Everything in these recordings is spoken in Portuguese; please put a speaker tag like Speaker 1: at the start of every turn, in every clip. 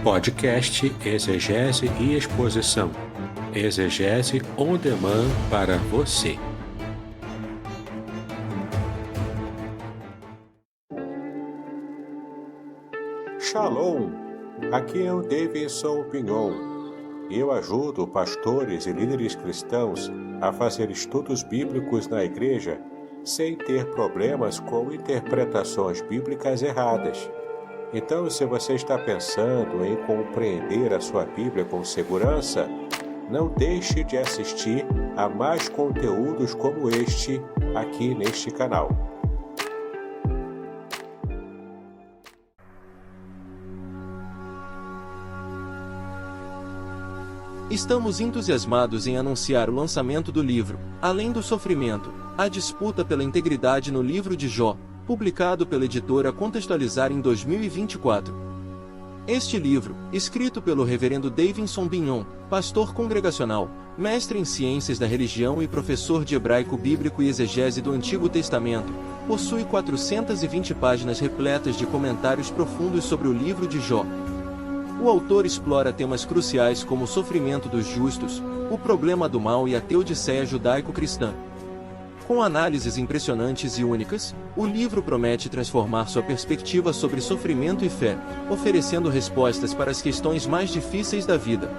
Speaker 1: Podcast Exegese e Exposição. Exegese on demand para você. Shalom! Aqui é o Davidson Pignon. Eu ajudo pastores e líderes cristãos a fazer estudos bíblicos na igreja sem ter problemas com interpretações bíblicas erradas. Então, se você está pensando em compreender a sua Bíblia com segurança, não deixe de assistir a mais conteúdos como este aqui neste canal.
Speaker 2: Estamos entusiasmados em anunciar o lançamento do livro, Além do Sofrimento, a disputa pela integridade no livro de Jó, publicado pela editora Contextualizar em 2024. Este livro, escrito pelo reverendo Davidson Pignon, pastor congregacional, mestre em ciências da religião e professor de hebraico bíblico e exegese do Antigo Testamento, possui 420 páginas repletas de comentários profundos sobre o livro de Jó. O autor explora temas cruciais como o sofrimento dos justos, o problema do mal e a teodiceia judaico-cristã. Com análises impressionantes e únicas, o livro promete transformar sua perspectiva sobre sofrimento e fé, oferecendo respostas para as questões mais difíceis da vida.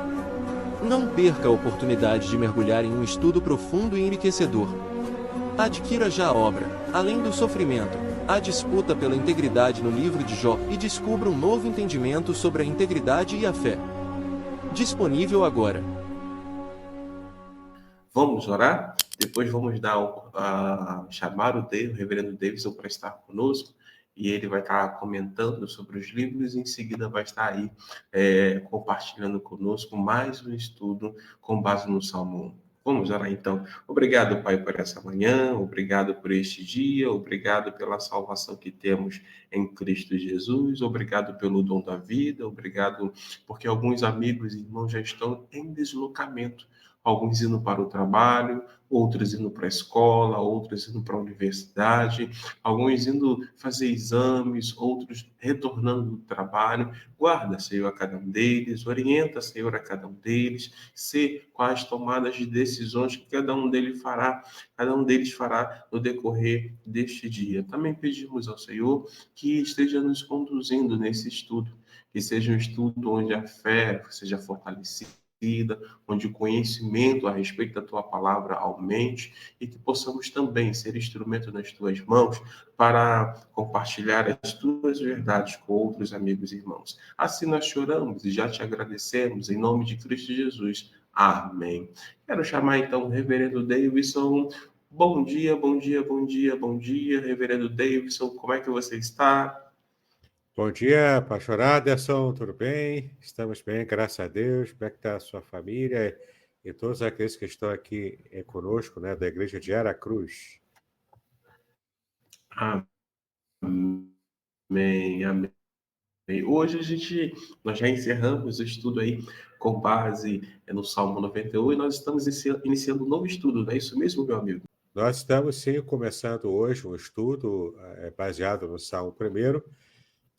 Speaker 2: Não perca a oportunidade de mergulhar em um estudo profundo e enriquecedor. Adquira já a obra, Além do Sofrimento, a disputa pela integridade no livro de Jó e descubra um novo entendimento sobre a integridade e a fé. Disponível agora.
Speaker 3: Vamos orar? Depois vamos chamar o reverendo Davidson para estar conosco e ele vai estar comentando sobre os livros e em seguida vai estar aí compartilhando conosco mais um estudo com base no Salmo 1. Vamos orar então. Obrigado, Pai, por essa manhã, obrigado por este dia, obrigado pela salvação que temos em Cristo Jesus, obrigado pelo dom da vida, obrigado porque alguns amigos e irmãos já estão em deslocamento. Alguns indo para o trabalho, outros indo para a escola, outros indo para a universidade, alguns indo fazer exames, outros retornando do trabalho. Guarda, Senhor, a cada um deles, orienta, Senhor, a cada um deles, sei quais tomadas de decisões que cada um deles fará no decorrer deste dia. Também pedimos ao Senhor que esteja nos conduzindo nesse estudo, que seja um estudo onde a fé seja fortalecida, onde o conhecimento a respeito da tua palavra aumente e que possamos também ser instrumento nas tuas mãos para compartilhar as tuas verdades com outros amigos e irmãos. Assim nós choramos e já te agradecemos em nome de Cristo Jesus. Amém. Quero chamar então o reverendo Davidson. Bom dia, bom dia, bom dia, bom dia, reverendo Davidson. Como é que você está?
Speaker 1: Bom dia, pastor Aderson, tudo bem? Estamos bem, graças a Deus. Como é que está a sua família e todos aqueles que estão aqui conosco, né, da igreja de Aracruz?
Speaker 3: Amém, amém. Hoje nós já encerramos o estudo aí com base no Salmo 91 e nós estamos iniciando um novo estudo, não é isso mesmo, meu amigo?
Speaker 1: Nós estamos, sim, começando hoje um estudo baseado no Salmo 1.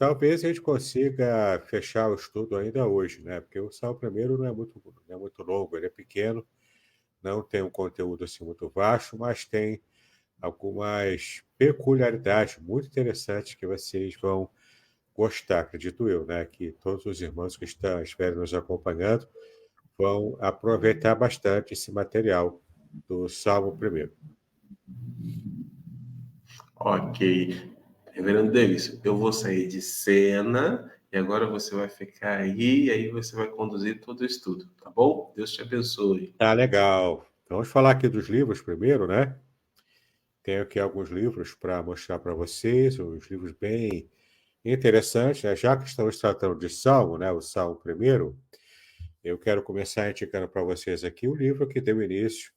Speaker 1: Talvez a gente consiga fechar o estudo ainda hoje, né? Porque o Salmo 1 não é muito longo, ele é pequeno, não tem um conteúdo assim muito vasto, mas tem algumas peculiaridades muito interessantes que vocês vão gostar, acredito eu, né? Que todos os irmãos que estiverem nos acompanhando vão aproveitar bastante esse material do Salmo 1.
Speaker 3: Ok. Reverendo Davis, eu vou sair de cena e agora você vai ficar aí e aí você vai conduzir todo o estudo, tá bom? Deus te abençoe.
Speaker 1: Tá legal. Então, vamos falar aqui dos livros primeiro, né? Tenho aqui alguns livros para mostrar para vocês, uns livros bem interessantes, né? Já que estamos tratando de Salmo, né? O Salmo 1, eu quero começar indicando para vocês aqui o livro que deu início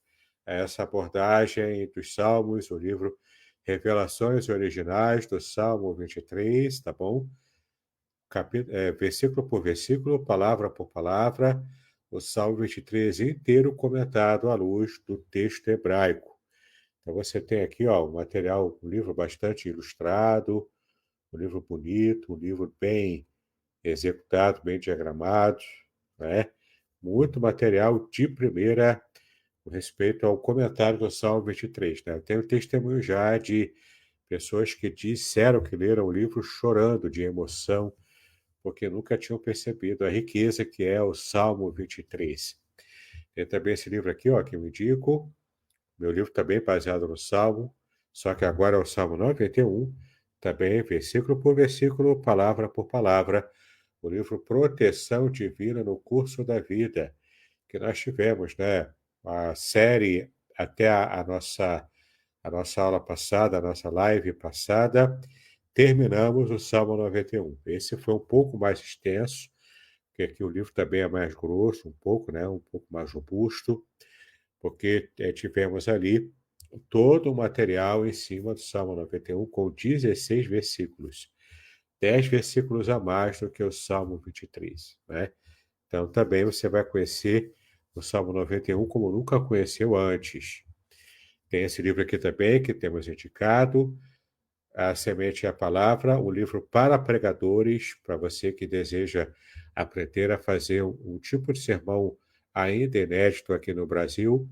Speaker 1: a essa abordagem dos Salmos, o livro Revelações Originais do Salmo 23, tá bom? Versículo por versículo, palavra por palavra, o Salmo 23 inteiro comentado à luz do texto hebraico. Então você tem aqui, ó, um livro bastante ilustrado, um livro bonito, um livro bem executado, bem diagramado, né? Muito material de primeira com respeito ao comentário do Salmo 23, né? Eu tenho testemunho já de pessoas que disseram que leram o livro chorando de emoção, porque nunca tinham percebido a riqueza que é o Salmo 23. Tem também esse livro aqui, ó, que eu indico. Meu livro também baseado no Salmo, só que agora é o Salmo 91, também versículo por versículo, palavra por palavra, o livro Proteção Divina no Curso da Vida, que nós tivemos, né? A série até a nossa aula passada, a nossa live passada, terminamos o Salmo 91. Esse foi um pouco mais extenso, porque aqui o livro também é mais grosso, um pouco, né? Um pouco mais robusto, porque tivemos ali todo o material em cima do Salmo 91 com 16 versículos. 10 versículos a mais do que o Salmo 23, né? Então também você vai conhecer o Salmo 91 como nunca conheceu antes. Tem esse livro aqui também que temos indicado, A Semente e a Palavra, o livro para pregadores, para você que deseja aprender a fazer um tipo de sermão ainda inédito aqui no Brasil,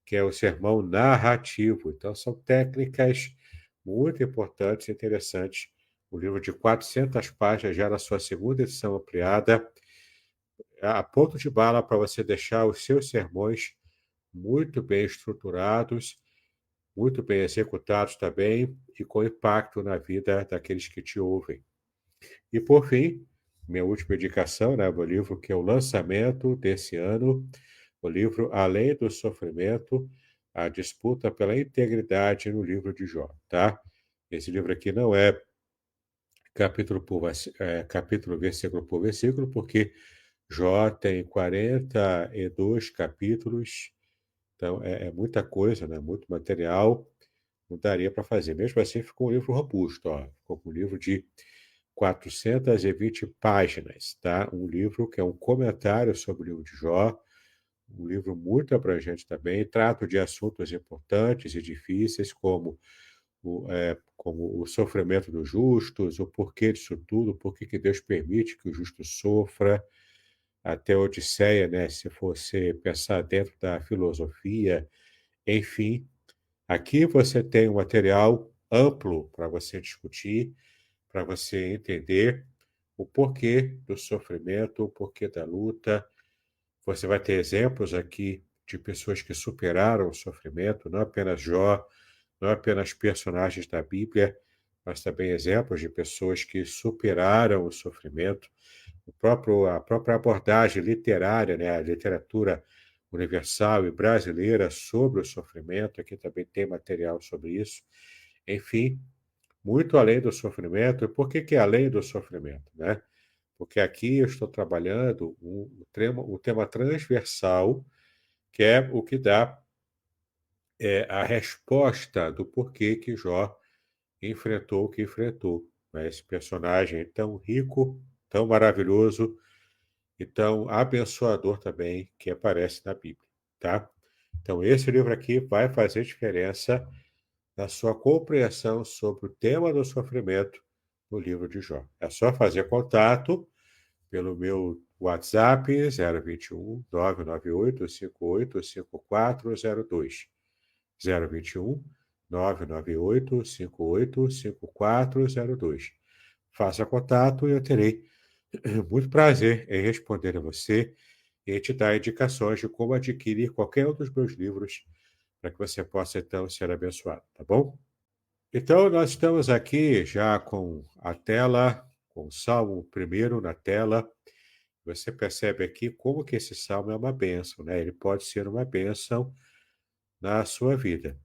Speaker 1: que é o sermão narrativo. Então, são técnicas muito importantes e interessantes. O livro de 400 páginas, já na sua segunda edição ampliada, a ponto de bala para você deixar os seus sermões muito bem estruturados, muito bem executados também e com impacto na vida daqueles que te ouvem. E, por fim, minha última indicação, né, o livro que é o lançamento desse ano, o livro Além do Sofrimento, a disputa pela integridade no livro de Jó, tá? Esse livro aqui não é capítulo, versículo por versículo, porque Jó tem 42 capítulos, então é muita coisa, né? Muito material, não daria para fazer. Mesmo assim, ficou um livro robusto, ó. Ficou um livro de 420 páginas, tá? Um livro que é um comentário sobre o livro de Jó, um livro muito abrangente também, trata de assuntos importantes e difíceis, como o sofrimento dos justos, o porquê disso tudo, por que Deus permite que o justo sofra, até a Odisseia, né, se você pensar dentro da filosofia, enfim. Aqui você tem um material amplo para você discutir, para você entender o porquê do sofrimento, o porquê da luta. Você vai ter exemplos aqui de pessoas que superaram o sofrimento, não apenas Jó, não apenas personagens da Bíblia, mas também exemplos de pessoas que superaram o sofrimento. A própria abordagem literária, né, a literatura universal e brasileira sobre o sofrimento, aqui também tem material sobre isso. Enfim, muito além do sofrimento. E por que além do sofrimento, né? Porque aqui eu estou trabalhando um tema transversal, que é o que dá a resposta do porquê que Jó enfrentou o que enfrentou, né? Esse personagem tão rico, tão maravilhoso e tão abençoador também que aparece na Bíblia, tá? Então, esse livro aqui vai fazer diferença na sua compreensão sobre o tema do sofrimento no livro de Jó. É só fazer contato pelo meu WhatsApp 021 998 58 5402. 021 998 58 5402. Faça contato e eu terei muito prazer em responder a você e te dar indicações de como adquirir qualquer um dos meus livros para que você possa, então, ser abençoado, tá bom? Então, nós estamos aqui já com a tela, com o Salmo primeiro na tela. Você percebe aqui como que esse salmo é uma bênção, né? Ele pode ser uma bênção na sua vida.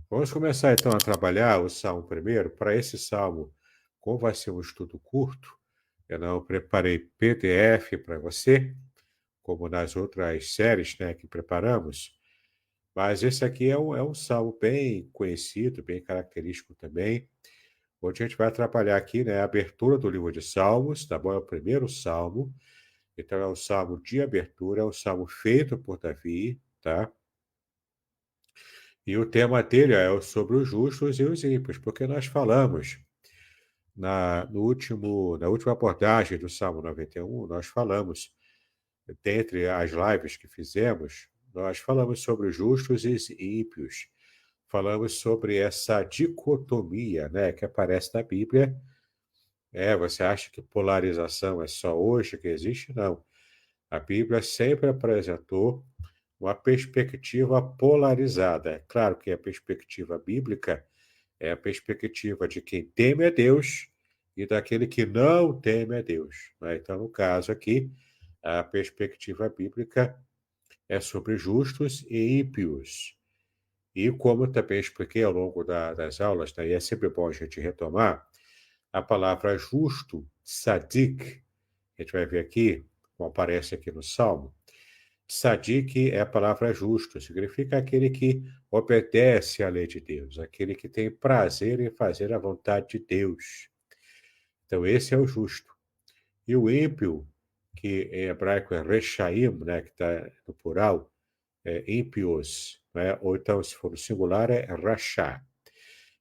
Speaker 1: Vamos começar então a trabalhar o salmo primeiro. Para esse salmo, como vai ser um estudo curto, eu não preparei PDF para você, como nas outras séries, né, que preparamos, mas esse aqui é um salmo bem conhecido, bem característico também, onde a gente vai trabalhar aqui, né, a abertura do livro de Salmos, tá bom? É o primeiro salmo, então é um salmo de abertura, é um salmo feito por Davi, tá? E o tema dele é sobre os justos e os ímpios, porque nós falamos na última abordagem do Salmo 91, nós falamos, dentre as lives que fizemos, nós falamos sobre os justos e ímpios. Falamos sobre essa dicotomia, né, que aparece na Bíblia. Você acha que polarização é só hoje que existe? Não. A Bíblia sempre apresentou uma perspectiva polarizada. É claro que a perspectiva bíblica é a perspectiva de quem teme a Deus e daquele que não teme a Deus, né? Então, no caso aqui, a perspectiva bíblica é sobre justos e ímpios. E como também expliquei ao longo das aulas, né, e é sempre bom a gente retomar, a palavra justo, tzadik, a gente vai ver aqui, como aparece aqui no Salmo, tzadik é a palavra justo, significa aquele que obedece à lei de Deus, aquele que tem prazer em fazer a vontade de Deus. Então, esse é o justo. E o ímpio, que em hebraico é rechaim, né, que está no plural, é ímpios, né? Ou então, se for no singular, é rachá.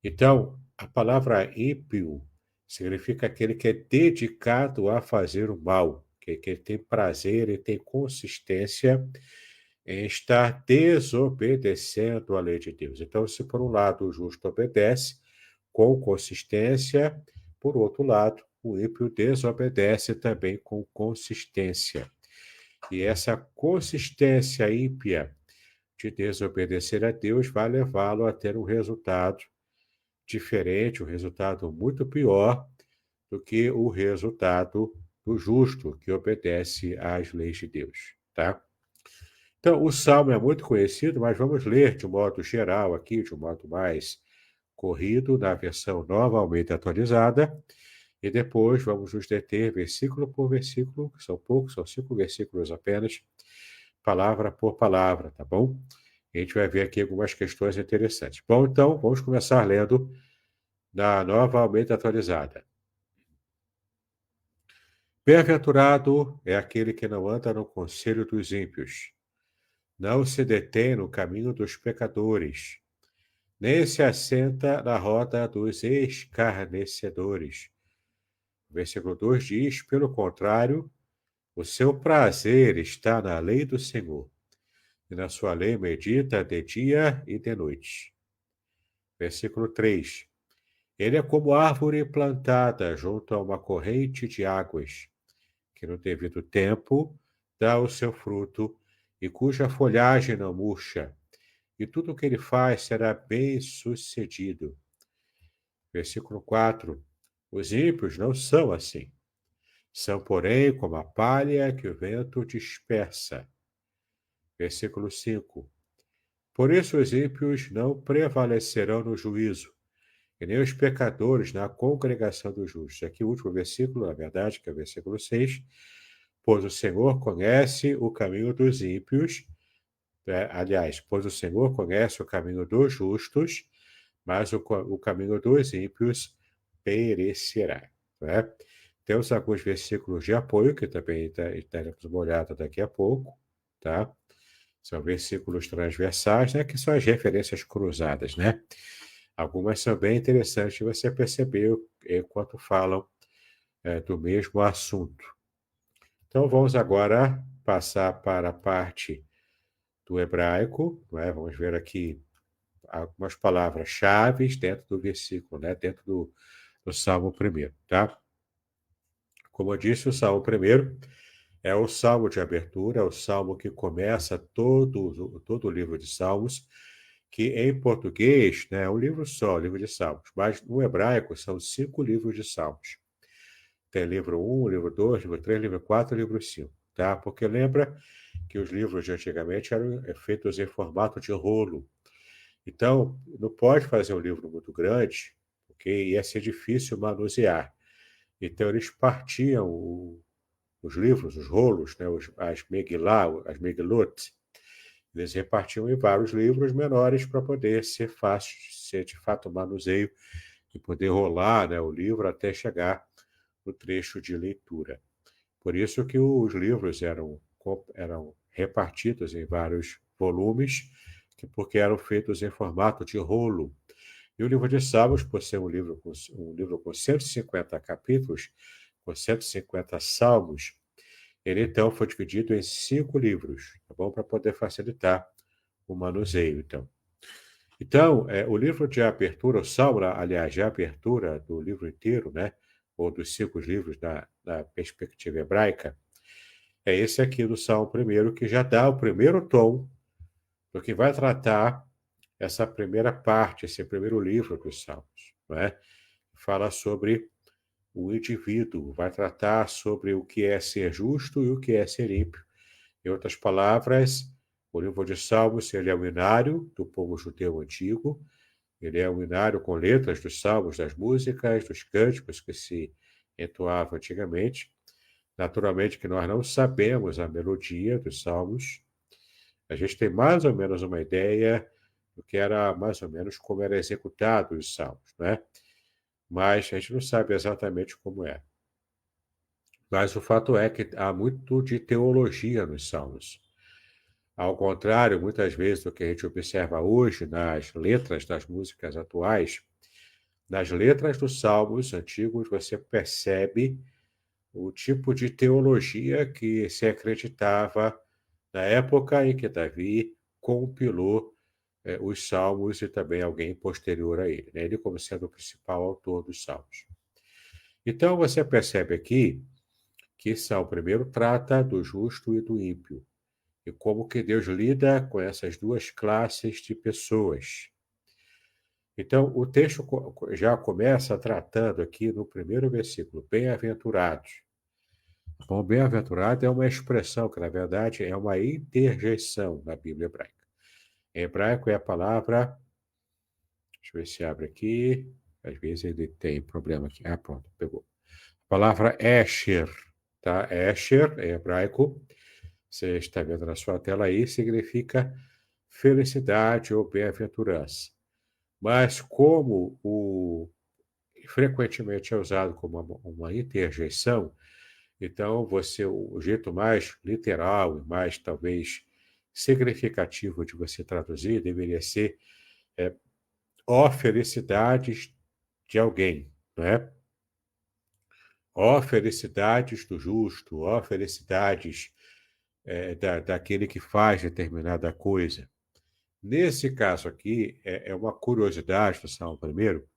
Speaker 1: Então, a palavra ímpio significa aquele que é dedicado a fazer o mal, que tem prazer e tem consistência em estar desobedecendo à lei de Deus. Então, se por um lado o justo obedece com consistência, por outro lado, o ímpio desobedece também com consistência. E essa consistência ímpia de desobedecer a Deus vai levá-lo a ter um resultado diferente, um resultado muito pior do que o resultado do justo que obedece às leis de Deus, tá? Então, o Salmo é muito conhecido, mas vamos ler de modo geral aqui, de um modo mais corrido, na versão nova Almeida atualizada, e depois vamos nos deter versículo por versículo, que são poucos, são 5 versículos apenas, palavra por palavra, tá bom? A gente vai ver aqui algumas questões interessantes. Bom, então, vamos começar lendo na nova Almeida atualizada. Bem-aventurado é aquele que não anda no conselho dos ímpios, não se detém no caminho dos pecadores, nem se assenta na roda dos escarnecedores. O versículo 2 diz, pelo contrário, o seu prazer está na lei do Senhor, e na sua lei medita de dia e de noite. Versículo 3. Ele é como árvore plantada junto a uma corrente de águas, que no devido tempo dá o seu fruto e cuja folhagem não murcha, e tudo o que ele faz será bem-sucedido. Versículo 4. Os ímpios não são assim. São, porém, como a palha que o vento dispersa. Versículo 5. Por isso os ímpios não prevalecerão no juízo, e nem os pecadores na congregação dos justos. Aqui o último versículo, na verdade, que é o versículo 6. Pois o Senhor conhece o caminho dos ímpios, aliás, pois o Senhor conhece o caminho dos justos, mas o caminho dos ímpios perecerá. Né? Temos alguns versículos de apoio, que também teremos uma olhada daqui a pouco, tá? São versículos transversais, né, que são as referências cruzadas, né? Algumas são bem interessantes, você percebeu enquanto falam do mesmo assunto. Então, vamos agora passar para a parte do hebraico, né? Vamos ver aqui algumas palavras-chave dentro do versículo, né? Dentro do Salmo 1, tá? Como eu disse, o Salmo 1 é o salmo de abertura, é o salmo que começa todo o livro de Salmos, que em português, né, é um livro só, o livro de Salmos, mas no hebraico são 5 livros de Salmos. Tem livro 1, livro 2, livro 3, livro 4 e livro 5, tá? Porque lembra que os livros de antigamente eram feitos em formato de rolo. Então, não pode fazer um livro muito grande, porque ia ser difícil manusear. Então, eles partiam os livros, os rolos, né, as Megilá, as Megilot, eles repartiam em vários livros menores para poder ser fácil, ser de fato manuseio e poder rolar, né, o livro até chegar no trecho de leitura. Por isso que os livros eram repartidos em vários volumes, porque eram feitos em formato de rolo. E o livro de Salmos, por ser um livro com 150 capítulos, com 150 salmos, ele então foi dividido em 5 livros, tá bom? Para poder facilitar o manuseio, então. Então, o livro de abertura, o Salmo, aliás, de abertura do livro inteiro, né? Ou dos 5 livros da perspectiva hebraica, é esse aqui do Salmo primeiro, que já dá o primeiro tom do que vai tratar essa primeira parte, esse primeiro livro dos Salmos, não é? Fala sobre o indivíduo, vai tratar sobre o que é ser justo e o que é ser ímpio. Em outras palavras, o livro de Salmos ele é o inário do povo judeu antigo, ele é um inário com letras dos salmos, das músicas, dos cânticos que se entoavam antigamente. Naturalmente que nós não sabemos a melodia dos salmos, a gente tem mais ou menos uma ideia do que era mais ou menos como era executado os salmos, né? Mas a gente não sabe exatamente como é. Mas o fato é que há muito de teologia nos salmos. Ao contrário, muitas vezes, do que a gente observa hoje nas letras das músicas atuais, nas letras dos salmos antigos você percebe o tipo de teologia que se acreditava na época em que Davi compilou os salmos e também alguém posterior a ele, né? Ele como sendo o principal autor dos salmos. Então você percebe aqui que Salmo primeiro trata do justo e do ímpio, e como que Deus lida com essas duas classes de pessoas. Então, o texto já começa tratando aqui no primeiro versículo, bem-aventurados. Bom, bem-aventurado é uma expressão que, na verdade, é uma interjeição na Bíblia hebraica. Em hebraico é a palavra, deixa eu ver se abre aqui, às vezes ele tem problema aqui. Ah, pronto, pegou. A palavra Esher, tá? Esher, em hebraico, você está vendo na sua tela aí, significa felicidade ou bem-aventurança. Mas como frequentemente é usado como uma interjeição, então o jeito mais literal e mais talvez significativo de você traduzir deveria ser ó felicidades de alguém, não é? Ó felicidades do justo, ó felicidades daquele que faz determinada coisa. Nesse caso aqui, é uma curiosidade do Salmo primeiro,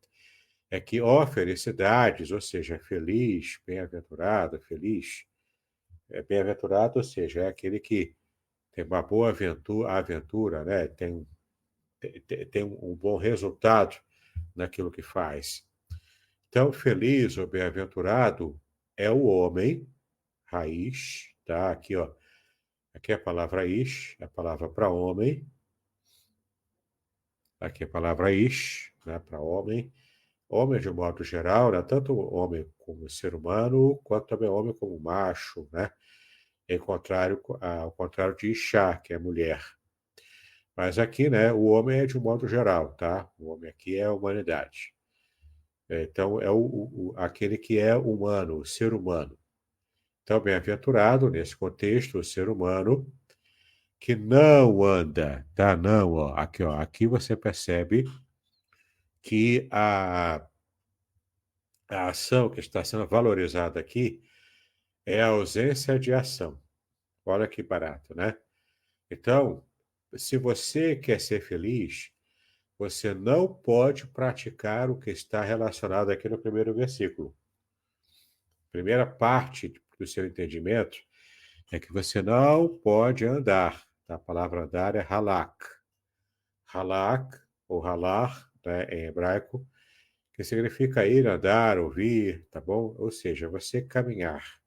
Speaker 1: é que ó felicidades, ou seja, feliz, bem-aventurado, feliz, bem-aventurado, ou seja, é aquele que tem uma boa aventura, né? Tem um bom resultado naquilo que faz. Então, feliz ou bem-aventurado é o homem, raiz, tá? Aqui, ó. Aqui é a palavra ish, a palavra para homem. Aqui é a palavra ish, né? Para homem. Homem, de modo geral, né? Tanto homem como ser humano, quanto também homem como macho, né? Ao contrário de Ishá, que é mulher. Mas aqui, né, o homem é de um modo geral, tá? O homem aqui é a humanidade. Então, é aquele que é humano, o ser humano. Então, bem-aventurado, nesse contexto, o ser humano que não anda, tá? Não, ó. Aqui você percebe que a ação que está sendo valorizada aqui é a ausência de ação. Olha que barato, né? Então, se você quer ser feliz, você não pode praticar o que está relacionado aqui no primeiro versículo. A primeira parte do seu entendimento é que você não pode andar. A palavra andar é halak. Halak, ou halar, né, em hebraico, que significa ir, andar, ouvir, tá bom? Ou seja, você caminhar.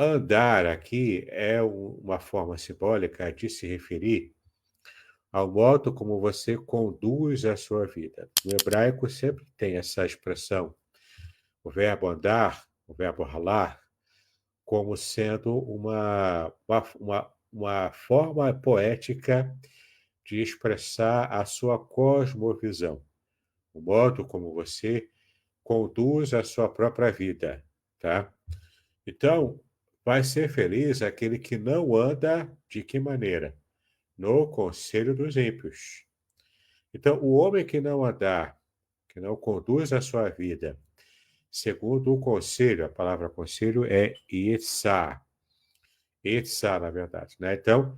Speaker 1: Andar aqui é uma forma simbólica de se referir ao modo como você conduz a sua vida. No hebraico sempre tem essa expressão, o verbo andar, o verbo ralar, como sendo uma forma poética de expressar a sua cosmovisão, o modo como você conduz a sua própria vida, tá? Então, vai ser feliz aquele que não anda de que maneira? No conselho dos ímpios. Então, o homem que não andar, que não conduz a sua vida, segundo o conselho, a palavra conselho é Yetzá. Yetzá, na verdade, né? Então,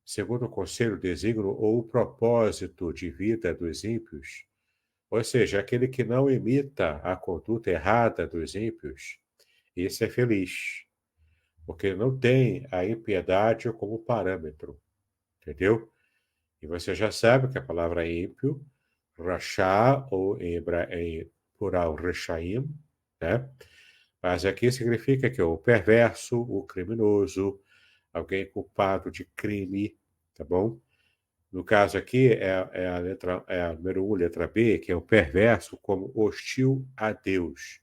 Speaker 1: segundo o conselho, o desígnio ou o propósito de vida dos ímpios, ou seja, aquele que não imita a conduta errada dos ímpios, esse é feliz, porque não tem a impiedade como parâmetro, entendeu? E você já sabe que a palavra ímpio, rachá, ou em plural, rechaim, né? Mas aqui significa que é o perverso, o criminoso, alguém culpado de crime, tá bom? No caso aqui é a número 1, letra B, que é o perverso como hostil a Deus.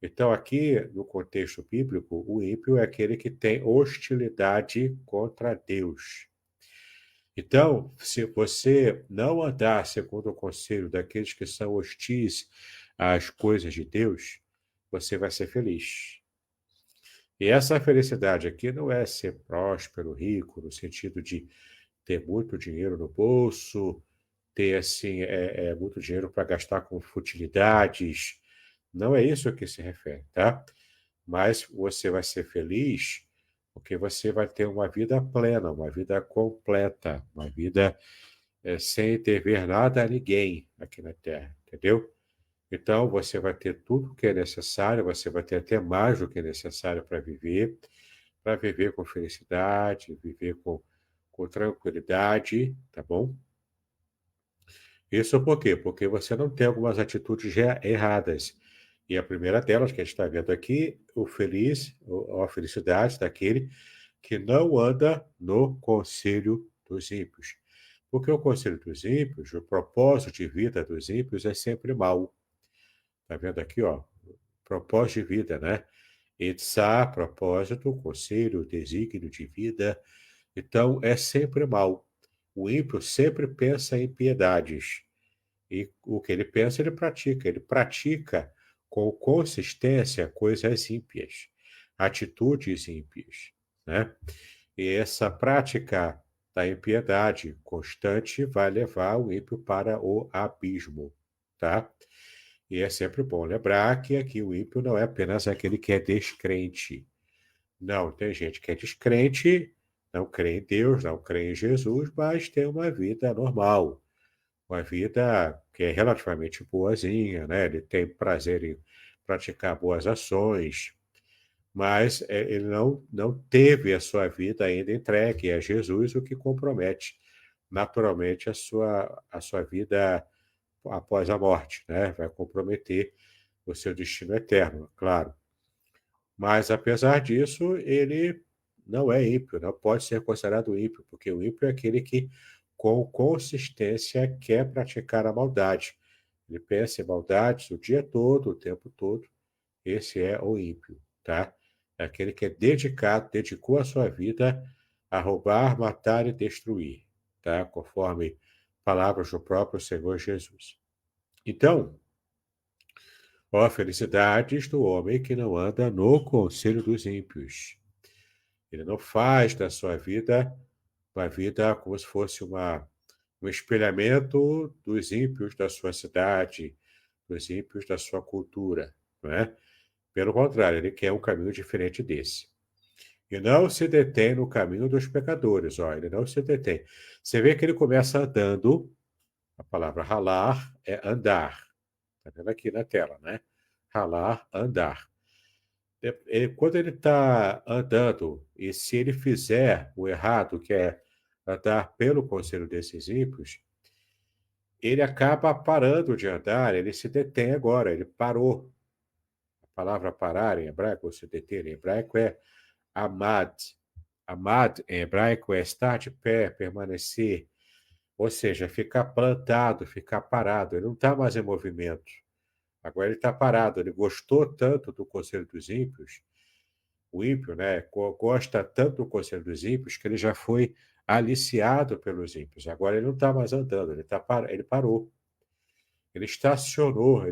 Speaker 1: Então, aqui, no contexto bíblico, o ímpio é aquele que tem hostilidade contra Deus. Então, se você não andar segundo o conselho daqueles que são hostis às coisas de Deus, você vai ser feliz. E essa felicidade aqui não é ser próspero, rico, no sentido de ter muito dinheiro no bolso, ter assim muito dinheiro para gastar com futilidades. Não é isso que se refere, tá? Mas você vai ser feliz porque você vai ter uma vida plena, uma vida completa, uma vida sem dever nada a ninguém aqui na Terra, entendeu? Então, você vai ter tudo o que é necessário, você vai ter até mais do que é necessário para viver com felicidade, viver com tranquilidade, tá bom? Isso por quê? Porque você não tem algumas atitudes erradas. E a primeira delas, que a gente está vendo aqui, a felicidade daquele que não anda no conselho dos ímpios. Porque o conselho dos ímpios, o propósito de vida dos ímpios é sempre mau. Está vendo aqui, ó? Propósito de vida, né? Etzá, propósito, conselho, desígnio de vida. Então, é sempre mal. O ímpio sempre pensa em piedades. E o que ele pensa, ele pratica. Ele pratica com consistência coisas ímpias, atitudes ímpias, né? E essa prática da impiedade constante vai levar o ímpio para o abismo, tá? E é sempre bom lembrar que aqui o ímpio não é apenas aquele que é descrente. Não, tem gente que é descrente, não crê em Deus, não crê em Jesus, mas tem uma vida normal, uma vida que é relativamente boazinha, né? Ele tem prazer em praticar boas ações, mas ele não teve a sua vida ainda entregue a Jesus, o que compromete naturalmente a sua vida após a morte, né? Vai comprometer o seu destino eterno, claro. Mas, apesar disso, ele não é ímpio, não pode ser considerado ímpio, porque o ímpio é aquele que, com consistência, quer praticar a maldade. Ele pensa em maldades o dia todo, o tempo todo. Esse é o ímpio, tá? É aquele que é dedicado, dedicou a sua vida a roubar, matar e destruir, tá? Conforme palavras do próprio Senhor Jesus. Então, ó, felicidades do homem que não anda no conselho dos ímpios. Ele não faz da sua vida uma vida como se fosse um espelhamento dos ímpios da sua cidade, dos ímpios da sua cultura, não é? Pelo contrário, ele quer um caminho diferente desse. E não se detém no caminho dos pecadores, ó, ele não se detém. Você vê que ele começa andando, a palavra ralar é andar. Está vendo aqui na tela, né? Ralar, andar. Quando ele está andando, e se ele fizer o errado, que é andar pelo conselho desses ímpios, ele acaba parando de andar, ele se detém agora, ele parou. A palavra parar em hebraico, ou se deter em hebraico, é amad. Amad em hebraico é estar de pé, permanecer, ou seja, ficar plantado, ficar parado. Ele não está mais em movimento. Agora ele está parado. Ele gostou tanto do conselho dos ímpios. O ímpio, né, gosta tanto do conselho dos ímpios que ele já foi aliciado pelos ímpios. Agora ele não está mais andando, ele parou. Ele estacionou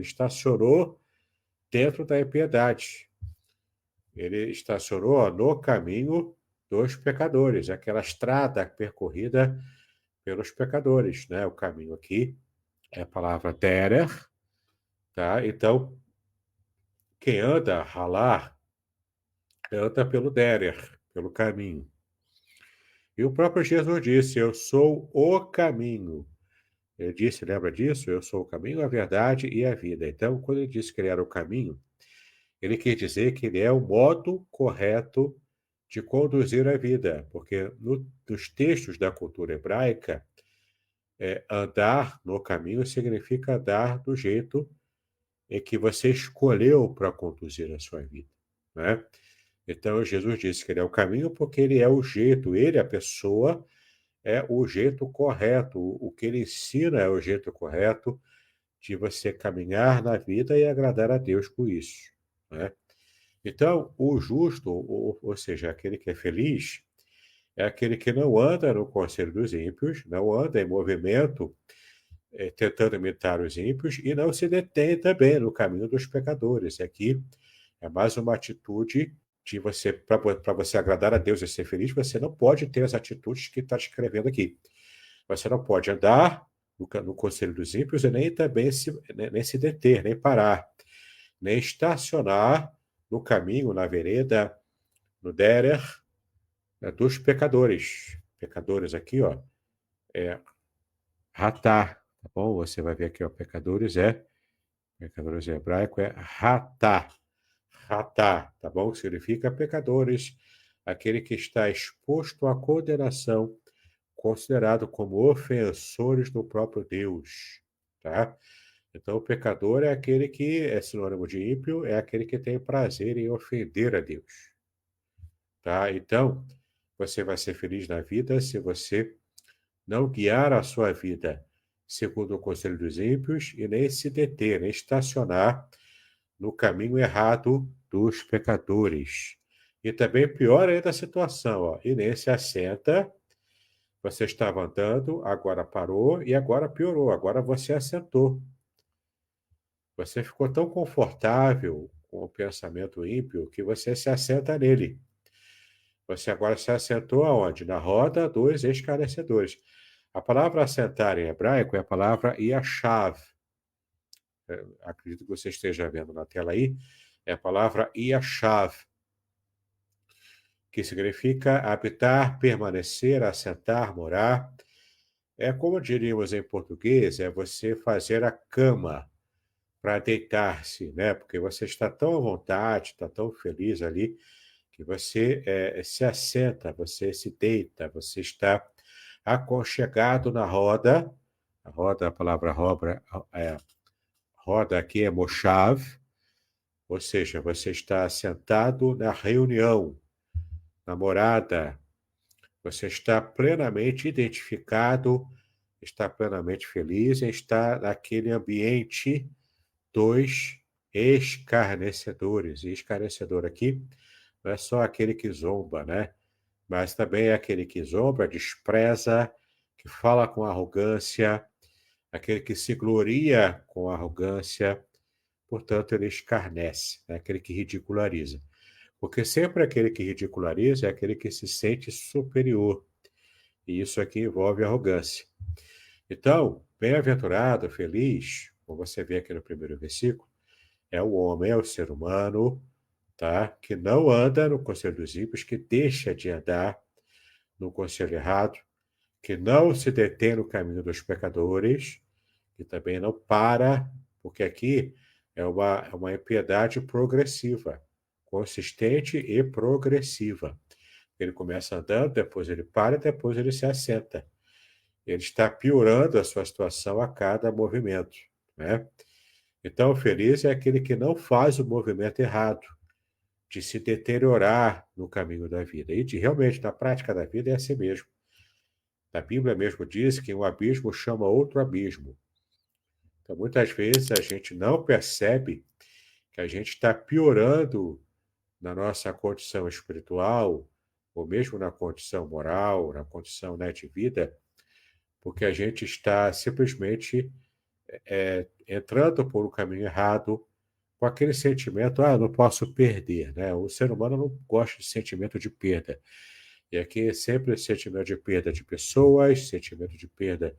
Speaker 1: dentro da impiedade. Ele estacionou no caminho dos pecadores, aquela estrada percorrida pelos pecadores, né? O caminho aqui é a palavra derer, tá? Então, quem anda, ralar, anda pelo derer, pelo caminho. E o próprio Jesus disse: Eu sou o caminho. Ele disse, lembra disso? Eu sou o caminho, a verdade e a vida. Então, quando ele disse que ele era o caminho, ele quer dizer que ele é o modo correto de conduzir a vida, porque nos textos da cultura hebraica, andar no caminho significa andar do jeito em que você escolheu para conduzir a sua vida, né? Então, Jesus disse que ele é o caminho porque ele é o jeito, ele, a pessoa, é o jeito correto. O que ele ensina é o jeito correto de você caminhar na vida e agradar a Deus com isso, né? Então, o justo, ou seja, aquele que é feliz, é aquele que não anda no conselho dos ímpios, não anda em movimento tentando imitar os ímpios e não se detém também no caminho dos pecadores. Aqui é mais uma atitude de você, para você agradar a Deus e ser feliz, você não pode ter as atitudes que está descrevendo aqui. Você não pode andar no conselho dos ímpios e nem também nem se deter, nem parar, nem estacionar no caminho, na vereda, no derer, dos pecadores. Pecadores aqui, ó, é ratá, tá bom? Você vai ver aqui, ó, pecadores em hebraico é ratá, ratá, tá bom? Significa pecadores, aquele que está exposto à condenação, considerado como ofensores do próprio Deus, tá? Então, o pecador é aquele que é sinônimo de ímpio, é aquele que tem prazer em ofender a Deus, tá? Então, você vai ser feliz na vida se você não guiar a sua vida segundo o conselho dos ímpios e nem se deter, nem estacionar no caminho errado dos pecadores. E também pior ainda a situação, ó, e nem se assenta. Você estava andando, agora parou e agora piorou, agora você assentou. Você ficou tão confortável com o pensamento ímpio que você se assenta nele. Você agora se assentou aonde? Na roda dos escarnecedores. A palavra assentar em hebraico é a palavra yashav. Acredito que você esteja vendo na tela aí. É a palavra yashav, que significa habitar, permanecer, assentar, morar. É como diríamos em português, é você fazer a cama para deitar-se, né? Porque você está tão à vontade, está tão feliz ali, que você se assenta, você se deita, você está aconchegado na roda. A roda, a palavra roda aqui é moshav, ou seja, você está sentado na reunião, na morada, você está plenamente identificado, está plenamente feliz e está naquele ambiente dos escarnecedores. E escarnecedor aqui não é só aquele que zomba, né? Mas também é aquele que zomba, despreza, que fala com arrogância, aquele que se gloria com arrogância, portanto, ele escarnece, é aquele que ridiculariza. Porque sempre aquele que ridiculariza é aquele que se sente superior. E isso aqui envolve arrogância. Então, bem-aventurado, feliz, como você vê aqui no primeiro versículo, é o homem, é o ser humano, tá? Que não anda no conselho dos ímpios, que deixa de andar no conselho errado, que não se detém no caminho dos pecadores, que também não para, porque aqui é uma impiedade progressiva, consistente e progressiva. Ele começa andando, depois ele para, depois ele se assenta. Ele está piorando a sua situação a cada movimento, né? Então, feliz é aquele que não faz o movimento errado, de se deteriorar no caminho da vida. E realmente, na prática da vida, é assim mesmo. A Bíblia mesmo diz que um abismo chama outro abismo. Então, muitas vezes a gente não percebe que a gente está piorando na nossa condição espiritual, ou mesmo na condição moral, na condição, né, de vida, porque a gente está simplesmente entrando por um caminho errado, com aquele sentimento, eu não posso perder, né? O ser humano não gosta de sentimento de perda. E aqui sempre sentimento de perda de pessoas, sentimento de perda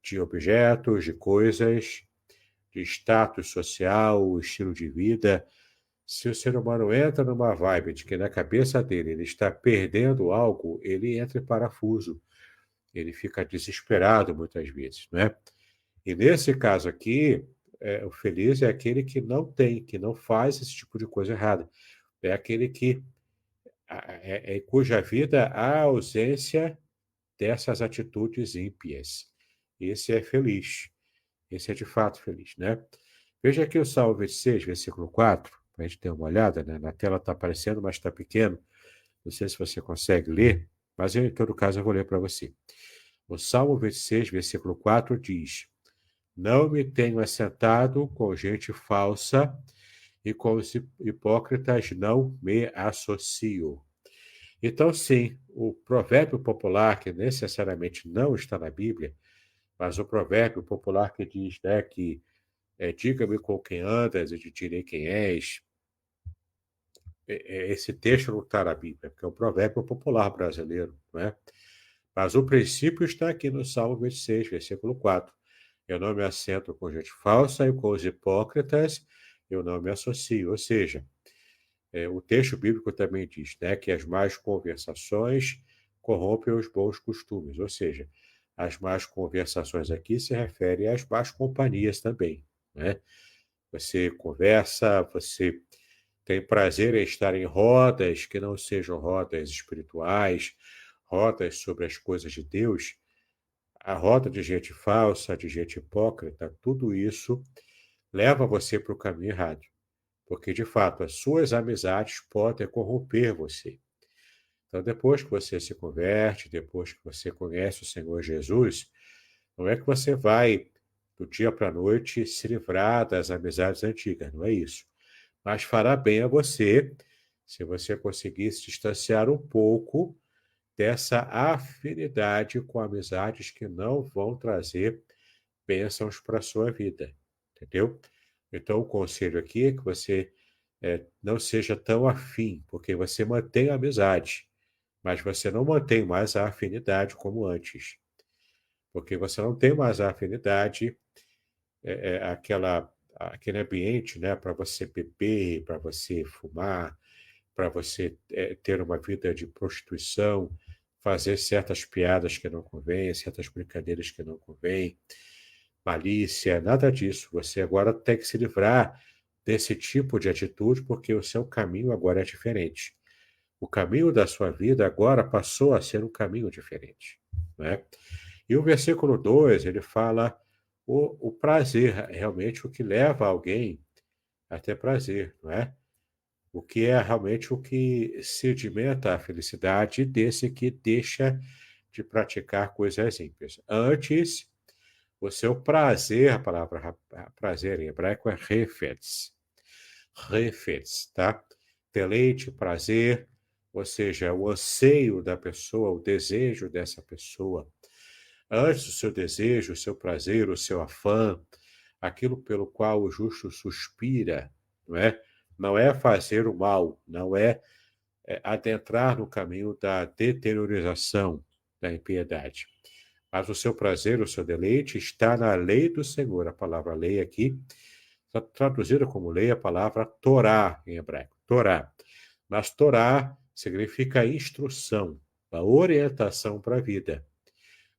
Speaker 1: de objetos, de coisas, de status social, estilo de vida. Se o ser humano entra numa vibe de que na cabeça dele ele está perdendo algo, ele entra em parafuso. Ele fica desesperado muitas vezes, né? E nesse caso aqui, o feliz é aquele que não tem, que não faz esse tipo de coisa errada. É aquele que, cuja vida há ausência dessas atitudes ímpias. Esse é feliz. Esse é de fato feliz, né? Veja aqui o Salmo 26, versículo 4, para a gente ter uma olhada, né? Na tela está aparecendo, mas está pequeno. Não sei se você consegue ler, mas em todo caso eu vou ler para você. O Salmo 26, versículo 4 diz: Não me tenho assentado com gente falsa e com os hipócritas não me associo. Então, sim, o provérbio popular, que necessariamente não está na Bíblia, mas o provérbio popular que diz, né, que diga-me com quem andas e te direi quem és, esse texto não está na Bíblia, porque é um provérbio popular brasileiro, não é? Mas o princípio está aqui no Salmo 26, versículo 4. Eu não me assento com gente falsa e com os hipócritas eu não me associo. Ou seja, o texto bíblico também diz, né, que as más conversações corrompem os bons costumes. Ou seja, as más conversações aqui se referem às más companhias também, né? Você conversa, você tem prazer em estar em rodas que não sejam rodas espirituais, rodas sobre as coisas de Deus, a roda de gente falsa, de gente hipócrita, tudo isso leva você para o caminho errado. Porque, de fato, as suas amizades podem corromper você. Então, depois que você se converte, depois que você conhece o Senhor Jesus, não é que você vai, do dia para a noite, se livrar das amizades antigas, não é isso. Mas fará bem a você se você conseguir se distanciar um pouco dessa afinidade com amizades que não vão trazer bênçãos para a sua vida, entendeu? Então, o conselho aqui é que você não seja tão afim, porque você mantém a amizade, mas você não mantém mais a afinidade como antes, porque você não tem mais a afinidade, aquele ambiente, né, para você beber, para você fumar, para você ter uma vida de prostituição, fazer certas piadas que não convêm, certas brincadeiras que não convêm, malícia, nada disso. Você agora tem que se livrar desse tipo de atitude, porque o seu caminho agora é diferente. O caminho da sua vida agora passou a ser um caminho diferente, né? E o versículo 2, ele fala o prazer, realmente o que leva alguém a ter prazer, não é? O que é realmente o que sedimenta a felicidade desse que deixa de praticar coisas ímpias. Antes, o seu prazer, a palavra prazer em hebraico é refetz. Refetz, tá? Deleite, prazer, ou seja, o anseio da pessoa, o desejo dessa pessoa. Antes o seu desejo, o seu prazer, o seu afã, aquilo pelo qual o justo suspira, não é? Não é fazer o mal, não é, adentrar no caminho da deteriorização, da impiedade. Mas o seu prazer, o seu deleite está na lei do Senhor. A palavra lei aqui está traduzida como lei a palavra Torá em hebraico. Torá. Mas Torá significa instrução, a orientação para a vida.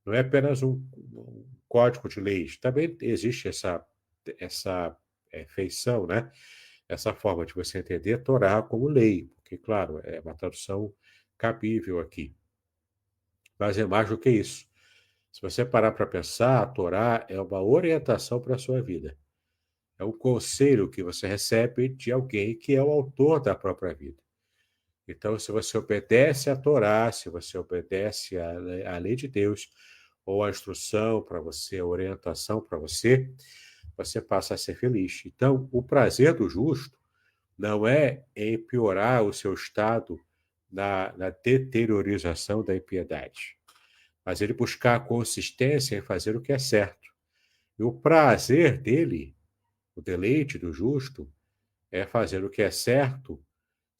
Speaker 1: Não é apenas um código de leis. Também existe essa feição, né? Essa forma de você entender a Torá como lei, porque, claro, é uma tradução cabível aqui. Mas é mais do que isso. Se você parar para pensar, a Torá é uma orientação para a sua vida. É um conselho que você recebe de alguém que é o autor da própria vida. Então, se você obedece à Torá, se você obedece à lei de Deus, ou à instrução para você, a orientação para você, você passa a ser feliz. Então, o prazer do justo não é em piorar o seu estado na deteriorização da impiedade, mas ele buscar a consistência em fazer o que é certo. E o prazer dele, o deleite do justo, é fazer o que é certo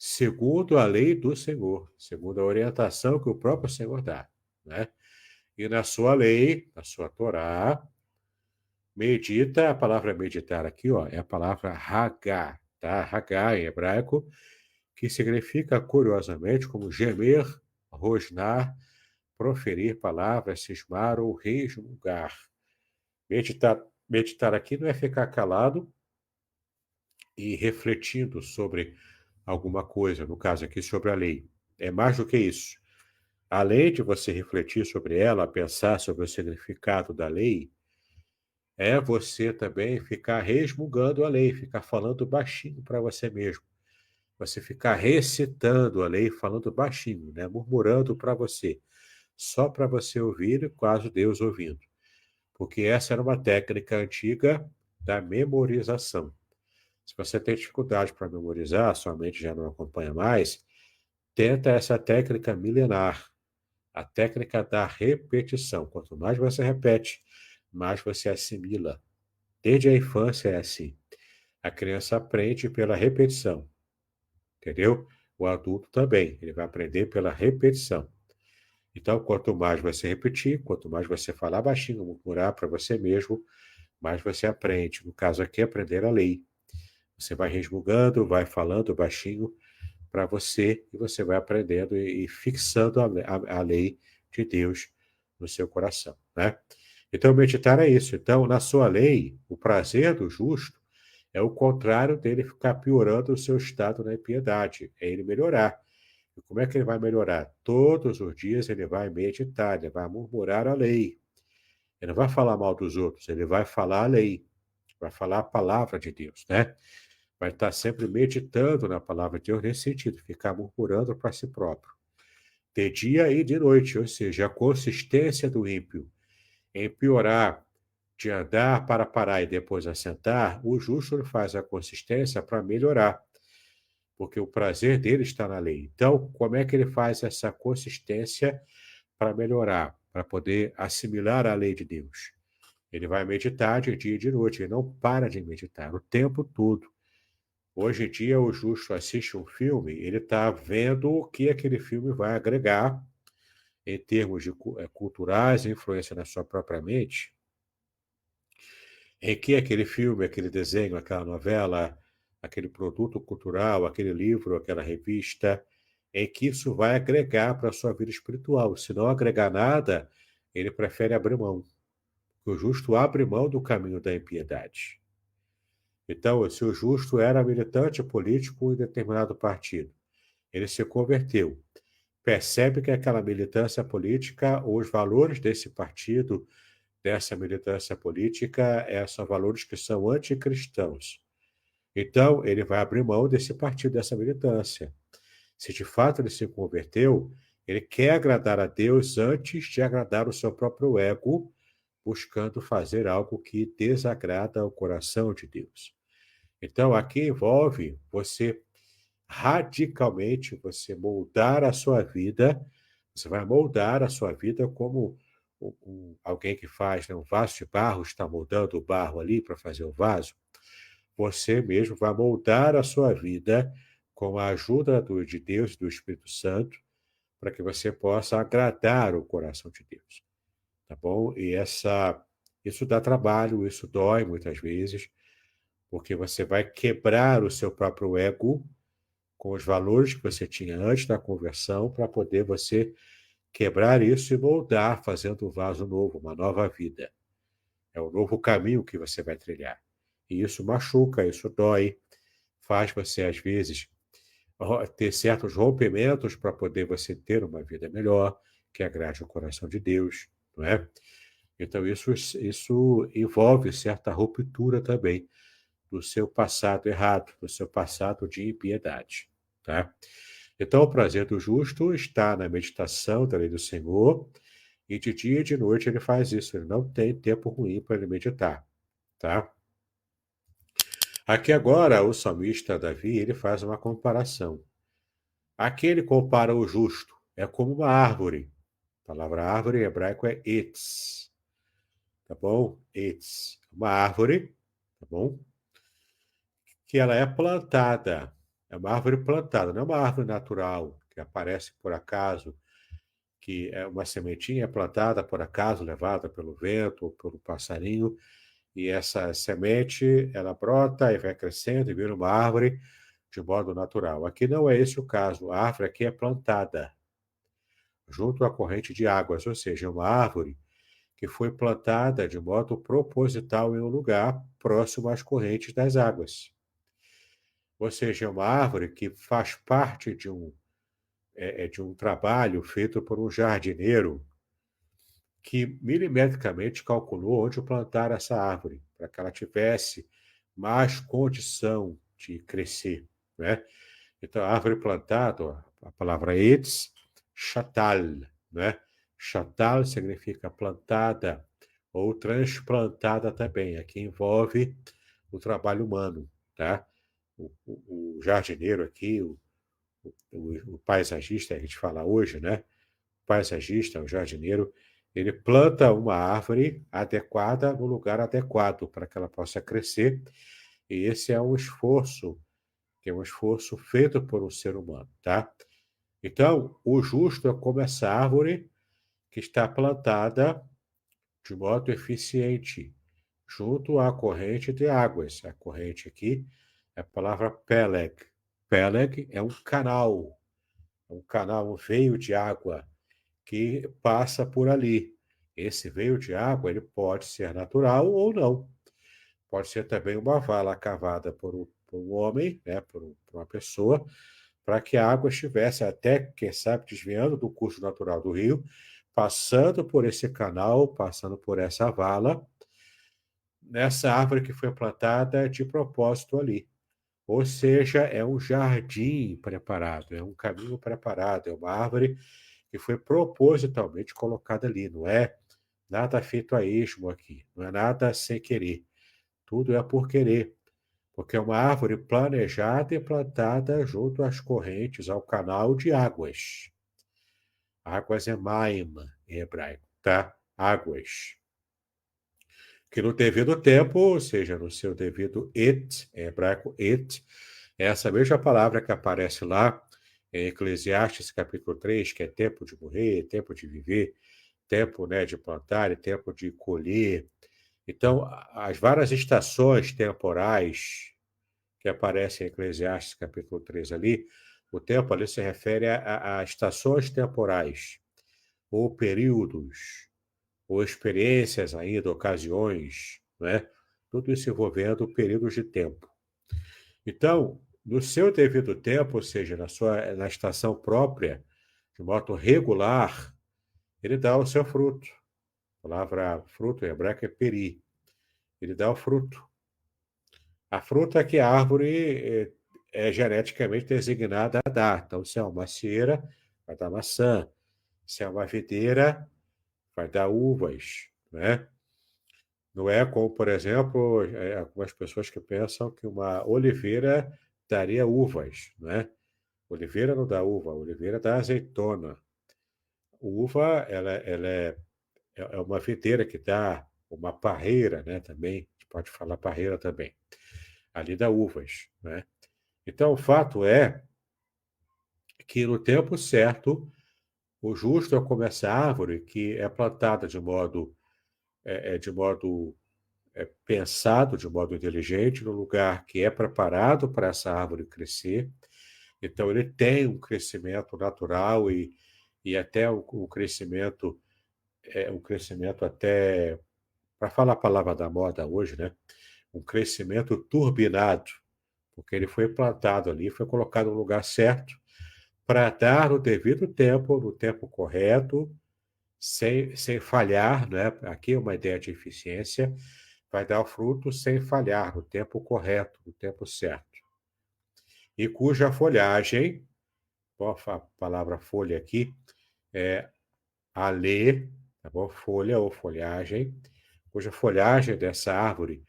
Speaker 1: segundo a lei do Senhor, segundo a orientação que o próprio Senhor dá, né? E na sua lei, na sua Torá, medita, a palavra meditar aqui, ó, é a palavra Hagá, tá? Hagá em hebraico, que significa, curiosamente, como gemer, rosnar, proferir palavras, cismar ou resmungar. Meditar aqui não é ficar calado e refletindo sobre alguma coisa, no caso aqui sobre a lei. É mais do que isso. Além de você refletir sobre ela, pensar sobre o significado da lei, é você também ficar resmungando a lei, ficar falando baixinho para você mesmo. Você ficar recitando a lei, falando baixinho, né? Murmurando para você, só para você ouvir, quase Deus ouvindo. Porque essa era uma técnica antiga da memorização. Se você tem dificuldade para memorizar, sua mente já não acompanha mais, tenta essa técnica milenar, a técnica da repetição. Quanto mais você repete, mais você assimila. Desde a infância é assim. A criança aprende pela repetição, entendeu? O adulto também, ele vai aprender pela repetição. Então, quanto mais você repetir, quanto mais você falar baixinho, murmurar para você mesmo, mais você aprende. No caso aqui, aprender a lei. Você vai resmungando, vai falando baixinho para você e você vai aprendendo e fixando a lei de Deus no seu coração, né? Então, meditar é isso. Então, na sua lei, o prazer do justo é o contrário dele ficar piorando o seu estado na impiedade, é ele melhorar. E como é que ele vai melhorar? Todos os dias ele vai meditar, ele vai murmurar a lei. Ele não vai falar mal dos outros, ele vai falar a lei, vai falar a palavra de Deus, né? Vai estar sempre meditando na palavra de Deus nesse sentido, ficar murmurando para si próprio. De dia e de noite, ou seja, a consistência do ímpio em piorar, de andar para parar e depois assentar, o justo faz a consistência para melhorar, porque o prazer dele está na lei. Então, como é que ele faz essa consistência para melhorar, para poder assimilar a lei de Deus? Ele vai meditar de dia e de noite, ele não para de meditar o tempo todo. Hoje em dia, o justo assiste um filme, ele está vendo o que aquele filme vai agregar em termos de culturais, influência na sua própria mente, em que aquele filme, aquele desenho, aquela novela, aquele produto cultural, aquele livro, aquela revista, em que isso vai agregar para a sua vida espiritual. Se não agregar nada, ele prefere abrir mão. O justo abre mão do caminho da impiedade. Então, se o justo era militante político em determinado partido, ele se converteu, percebe que aquela militância política, os valores desse partido, dessa militância política, são valores que são anticristãos. Então, ele vai abrir mão desse partido, dessa militância. Se de fato ele se converteu, ele quer agradar a Deus antes de agradar o seu próprio ego, buscando fazer algo que desagrada ao coração de Deus. Então, aqui envolve você radicalmente você moldar a sua vida, você vai moldar a sua vida como alguém que faz, né, um vaso de barro, está moldando o barro ali para fazer o vaso. Você mesmo vai moldar a sua vida com a ajuda de Deus e do Espírito Santo, para que você possa agradar o coração de Deus, tá bom? E isso dá trabalho, isso dói muitas vezes, porque você vai quebrar o seu próprio ego com os valores que você tinha antes da conversão, para poder você quebrar isso e moldar, fazendo um vaso novo, uma nova vida. É um novo caminho que você vai trilhar. E isso machuca, isso dói, faz você, às vezes, ter certos rompimentos para poder você ter uma vida melhor, que agrade o coração de Deus, não é? Então, isso envolve certa ruptura também do seu passado errado, do seu passado de impiedade, tá? Então, o prazer do justo está na meditação da lei do Senhor, e de dia e de noite ele faz isso, ele não tem tempo ruim para ele meditar, tá? Aqui agora, o salmista Davi, ele faz uma comparação. Aqui ele compara o justo, é como uma árvore. A palavra árvore em hebraico é etz, tá bom? Etz, uma árvore, tá bom? Que ela é plantada. É uma árvore plantada, não é uma árvore natural que aparece por acaso, que é uma sementinha plantada por acaso, levada pelo vento ou pelo passarinho, e essa semente, ela brota e vai crescendo e vira uma árvore de modo natural. Aqui não é esse o caso. A árvore aqui é plantada junto à corrente de águas, ou seja, é uma árvore que foi plantada de modo proposital em um lugar próximo às correntes das águas. Ou seja, é uma árvore que faz parte de um trabalho feito por um jardineiro que milimetricamente calculou onde plantar essa árvore, para que ela tivesse mais condição de crescer, né? Então, a árvore plantada, a palavra etz, chatal, né? Chatal significa plantada ou transplantada também. Aqui envolve o trabalho humano, tá? O jardineiro aqui, o paisagista, a gente fala hoje, né? O paisagista, o jardineiro, ele planta uma árvore adequada no lugar adequado para que ela possa crescer. E esse é um esforço, que é um esforço feito por um ser humano, tá? Então, o justo é como essa árvore que está plantada de modo eficiente, junto à corrente de águas. A corrente aqui é a palavra peleg. Peleg é um canal, um veio de água que passa por ali. Esse veio de água, ele pode ser natural ou não. Pode ser também uma vala cavada por um homem, né, por uma pessoa, para que a água estivesse até, quem sabe, desviando do curso natural do rio, passando por esse canal, passando por essa vala, nessa árvore que foi plantada de propósito ali. Ou seja, é um jardim preparado, é um caminho preparado, é uma árvore que foi propositalmente colocada ali, não é nada feito a esmo aqui, não é nada sem querer, tudo é por querer, porque é uma árvore planejada e plantada junto às correntes, ao canal de águas. Águas é maim em hebraico, tá? Águas. Que no devido tempo, ou seja, no seu devido em hebraico é essa mesma palavra que aparece lá em Eclesiastes capítulo 3, que é tempo de morrer, tempo de viver, tempo, né, de plantar e tempo de colher. Então, as várias estações temporais que aparecem em Eclesiastes capítulo 3 ali, o tempo ali se refere a estações temporais, ou períodos, ou experiências ainda, ocasiões, né? Tudo isso envolvendo períodos de tempo. Então, no seu devido tempo, ou seja, na estação própria, de modo regular, ele dá o seu fruto. A palavra fruto em hebraico é peri. Ele dá o fruto. A fruta é que a árvore é geneticamente designada a dar. Então, se é uma macieira, vai dar maçã. Se é uma videira, vai dar uvas, né? Não é como, por exemplo, algumas pessoas que pensam que uma oliveira daria uvas, né? Oliveira não dá uva, oliveira dá azeitona. Uva, ela é uma videira que dá uma parreira, né? Também, a gente pode falar parreira também. Ali dá uvas, né? Então, o fato é que no tempo certo, o justo é como essa árvore que é plantada de modo pensado, de modo inteligente, no lugar que é preparado para essa árvore crescer. Então, ele tem um crescimento natural e até um crescimento até, para falar a palavra da moda hoje, né? Um crescimento turbinado, porque ele foi plantado ali, foi colocado no lugar certo, para dar no devido tempo, no tempo correto, sem falhar, né? Aqui é uma ideia de eficiência, vai dar o fruto sem falhar, no tempo correto, no tempo certo. E cuja folhagem, a palavra folha aqui, é alê, tá bom? Folha ou folhagem, cuja folhagem dessa árvore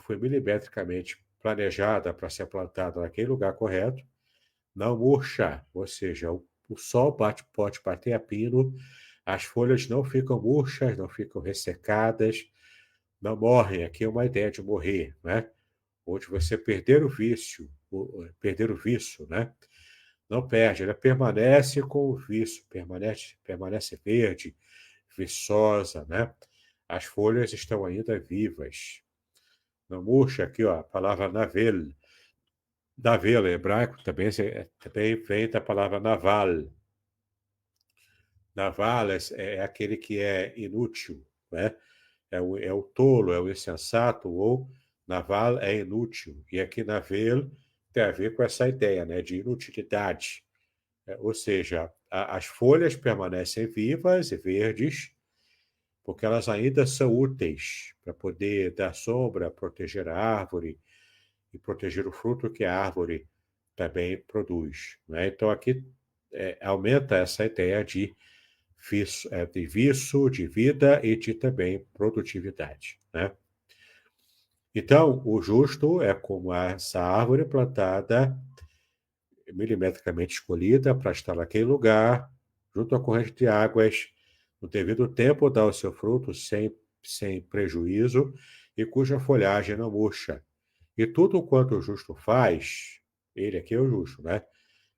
Speaker 1: foi milimetricamente planejada para ser plantada naquele lugar correto, não murcha, ou seja, o sol pode bater a pino, as folhas não ficam murchas, não ficam ressecadas, não morrem. Aqui é uma ideia de morrer, né? onde você perder o vício, perder o vício, né? Não perde, ela permanece com o vício, permanece verde, viçosa, né? As folhas estão ainda vivas. Não murcha aqui, ó, a palavra navel. Navel, em hebraico, também vem da palavra naval. Naval é aquele que é inútil, né? É o tolo, é o insensato, ou naval é inútil. E aqui navel tem a ver com essa ideia, né, de inutilidade. Ou seja, as folhas permanecem vivas e verdes, porque elas ainda são úteis para poder dar sombra, proteger a árvore e proteger o fruto que a árvore também produz, né? Então, aqui aumenta essa ideia de viço, de vida e de também produtividade, né? Então, o justo é como essa árvore plantada, milimetricamente escolhida para estar naquele lugar, junto à corrente de águas, no devido tempo dá o seu fruto sem prejuízo e cuja folhagem não murcha. E tudo quanto o justo faz, ele aqui é o justo, né?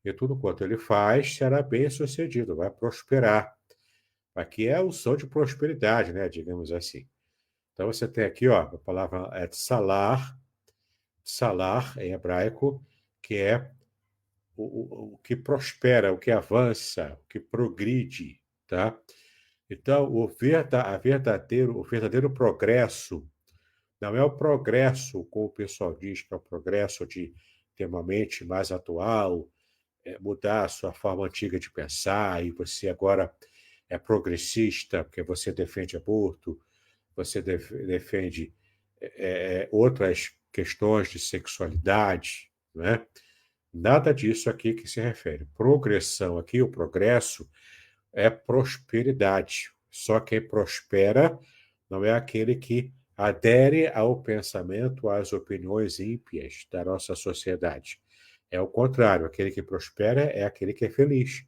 Speaker 1: E tudo quanto ele faz será bem sucedido, vai prosperar. Aqui é o som de prosperidade, né? Digamos assim. Então você tem aqui, ó, a palavra é salar em hebraico, que é o que prospera, o que avança, o que progride, tá? Então, o verdadeiro progresso não é o progresso, como o pessoal diz, que é o progresso de ter uma mente mais atual, mudar a sua forma antiga de pensar, e você agora é progressista, porque você defende aborto, você defende outras questões de sexualidade, né? Nada disso aqui que se refere. Progressão aqui, o progresso, é prosperidade. Só quem prospera não é aquele que adere ao pensamento, às opiniões ímpias da nossa sociedade. É o contrário, aquele que prospera é aquele que é feliz.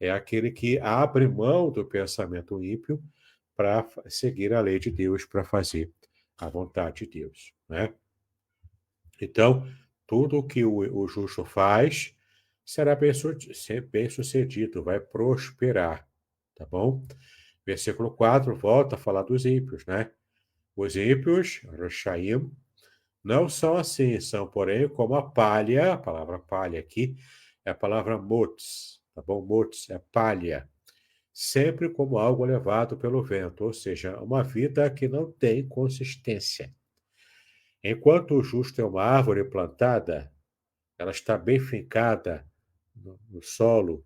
Speaker 1: É aquele que abre mão do pensamento ímpio para seguir a lei de Deus, para fazer a vontade de Deus, né? Então, tudo o que o justo faz será bem sucedido, vai prosperar, tá bom? Versículo 4 volta a falar dos ímpios, né? Os ímpios, Rashaim, não são assim, são, porém, como a palha, a palavra palha aqui é a palavra motz, tá bom? Motz é palha, sempre como algo levado pelo vento, ou seja, uma vida que não tem consistência. Enquanto o justo é uma árvore plantada, ela está bem fincada no solo,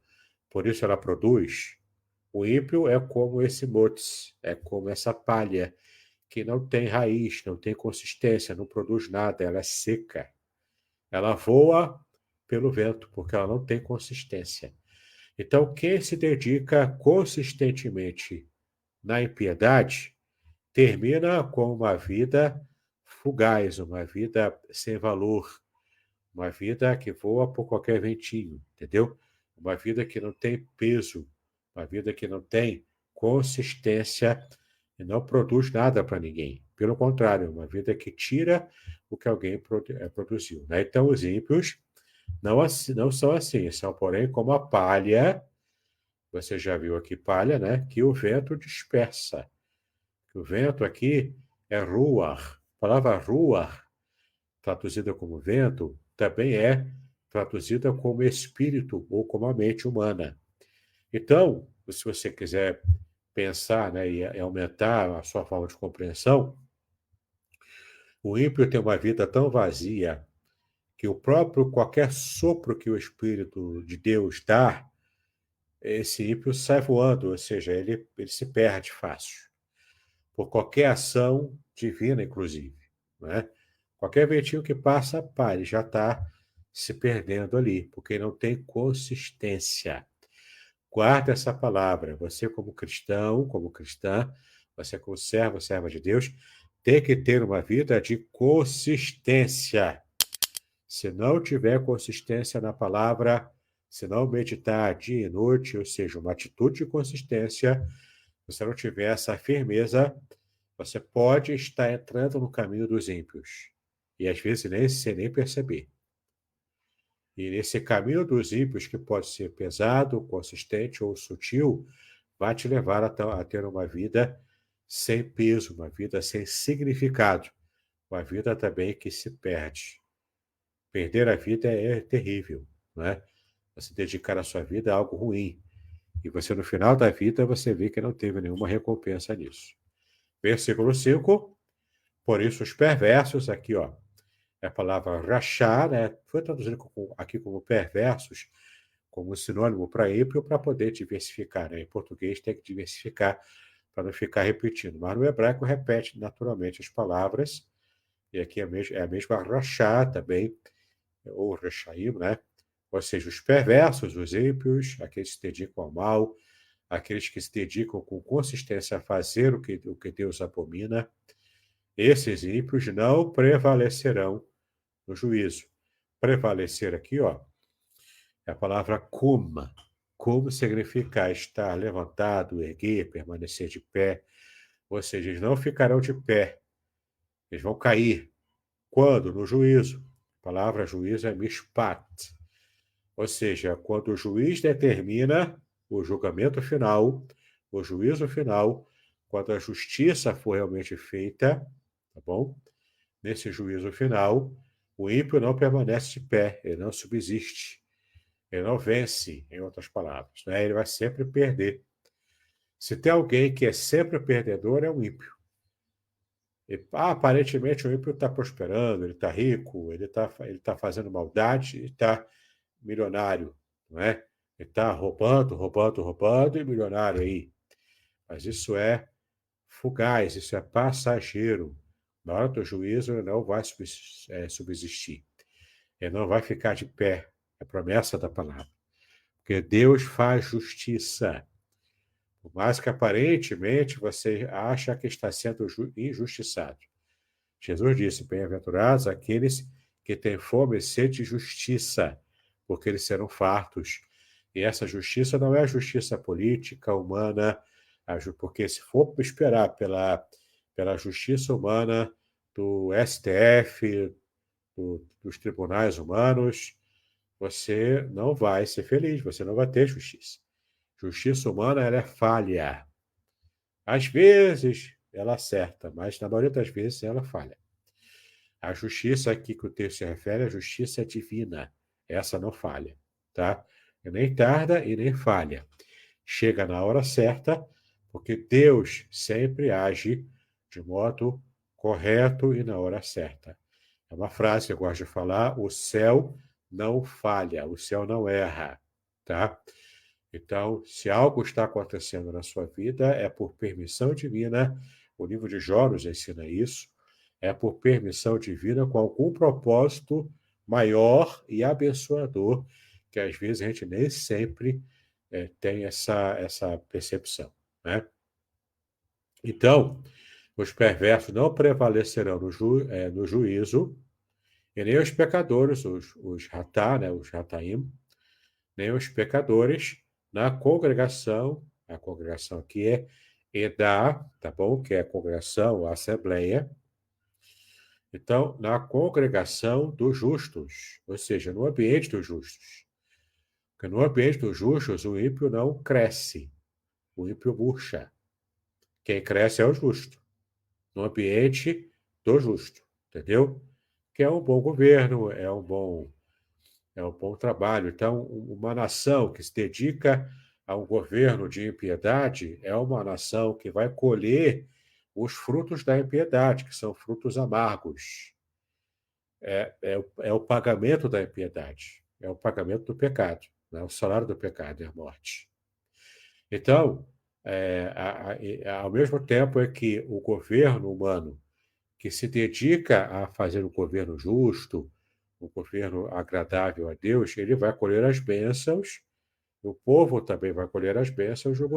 Speaker 1: por isso ela produz. O ímpio é como esse motz, é como essa palha, que não tem raiz, não tem consistência, não produz nada, ela é seca. Ela voa pelo vento, porque ela não tem consistência. Então, quem se dedica consistentemente na impiedade termina com uma vida fugaz, uma vida sem valor, uma vida que voa por qualquer ventinho, entendeu? Uma vida que não tem peso, uma vida que não tem consistência e não produz nada para ninguém. Pelo contrário, uma vida que tira o que alguém produziu, né? Então, os ímpios não são assim, são, porém, como a palha, você já viu aqui palha, né? Que o vento dispersa. O vento aqui é ruach. A palavra ruach, traduzida como vento, também é traduzida como espírito ou como a mente humana. Então, se você quiser pensar, né, e aumentar a sua forma de compreensão, o ímpio tem uma vida tão vazia que o próprio qualquer sopro que o Espírito de Deus dá, esse ímpio sai voando, ou seja, ele se perde fácil, por qualquer ação divina, inclusive, né? Qualquer ventinho que passa, pá, ele já está se perdendo ali, porque não tem consistência. Guarda essa palavra. Você, como cristão, como cristã, você, como servo, serva de Deus, tem que ter uma vida de consistência. Se não tiver consistência na palavra, se não meditar dia e noite, ou seja, uma atitude de consistência, se você não tiver essa firmeza, você pode estar entrando no caminho dos ímpios. e às vezes nem sem nem perceber. E nesse caminho dos ímpios, que pode ser pesado, consistente ou sutil, vai te levar a ter uma vida sem peso, uma vida sem significado, uma vida também que se perde. Perder a vida é terrível, não é? Você dedicar a sua vida a algo ruim. E você, no final da vida, você vê que não teve nenhuma recompensa nisso. Versículo 5. Por isso, os perversos, aqui, ó, é a palavra rachar, né? Foi traduzido aqui como perversos, como sinônimo para ímpio, para poder diversificar, né? Em português tem que diversificar para não ficar repetindo. Mas no hebraico repete naturalmente as palavras, e aqui é a mesma rachar também, ou rechaim, né? Ou seja, os perversos, os ímpios, aqueles que se dedicam ao mal, aqueles que se dedicam com consistência a fazer o que Deus abomina, esses ímpios não prevalecerão no juízo. Prevalecer aqui, ó, é a palavra kuma. Como significa estar levantado, erguer, permanecer de pé. Ou seja, eles não ficarão de pé. Eles vão cair. Quando? No juízo. A palavra juízo é mishpat. Ou seja, quando o juiz determina o julgamento final, o juízo final, quando a justiça for realmente feita, tá bom? Nesse juízo final, o ímpio não permanece de pé, ele não subsiste, ele não vence, em outras palavras, né? Ele vai sempre perder. Se tem alguém que é sempre perdedor, é o ímpio. Aparentemente o ímpio está prosperando, ele está rico, ele tá fazendo maldade e está milionário, não é? Ele está roubando e milionário aí. Mas isso é fugaz, isso é passageiro. Na hora do juízo, ele não vai subsistir. Ele não vai ficar de pé. É a promessa da palavra. Porque Deus faz justiça. Por mais que aparentemente você acha que está sendo injustiçado. Jesus disse: bem-aventurados aqueles que têm fome e sede de justiça, porque eles serão fartos. E essa justiça não é a justiça política, humana, porque se for esperar pela justiça humana do STF, dos tribunais humanos, você não vai ser feliz, você não vai ter justiça. Justiça humana, ela é falha. Às vezes, ela acerta, mas na maioria das vezes ela falha. A justiça aqui que o texto se refere é a justiça divina. Essa não falha, tá? E nem tarda e nem falha. Chega na hora certa, porque Deus sempre age de modo correto e na hora certa. É uma frase que eu gosto de falar: o céu não falha, o céu não erra, tá? Então, se algo está acontecendo na sua vida, é por permissão divina. O livro de Jó nos ensina isso. É por permissão divina, com algum propósito maior e abençoador, que às vezes a gente nem sempre tem essa percepção, né? Então, os perversos não prevalecerão no juízo, e nem os pecadores, os ratá, né, os rataim, nem os pecadores na congregação. A congregação aqui é Edá, tá bom? Que é a congregação, a assembleia. Então, na congregação dos justos, ou seja, no ambiente dos justos. Porque no ambiente dos justos, o ímpio não cresce, o ímpio murcha. Quem cresce é o justo, no ambiente do justo, entendeu? Que é um bom governo, é um bom trabalho. Então, uma nação que se dedica a um governo de impiedade é uma nação que vai colher os frutos da impiedade, que são frutos amargos. É o pagamento da impiedade, é o pagamento do pecado, né? O salário do pecado é a morte. Então, ao mesmo tempo é que o governo humano que se dedica a fazer um governo justo, um governo agradável a Deus, ele vai colher as bênçãos, o povo também vai colher as bênçãos do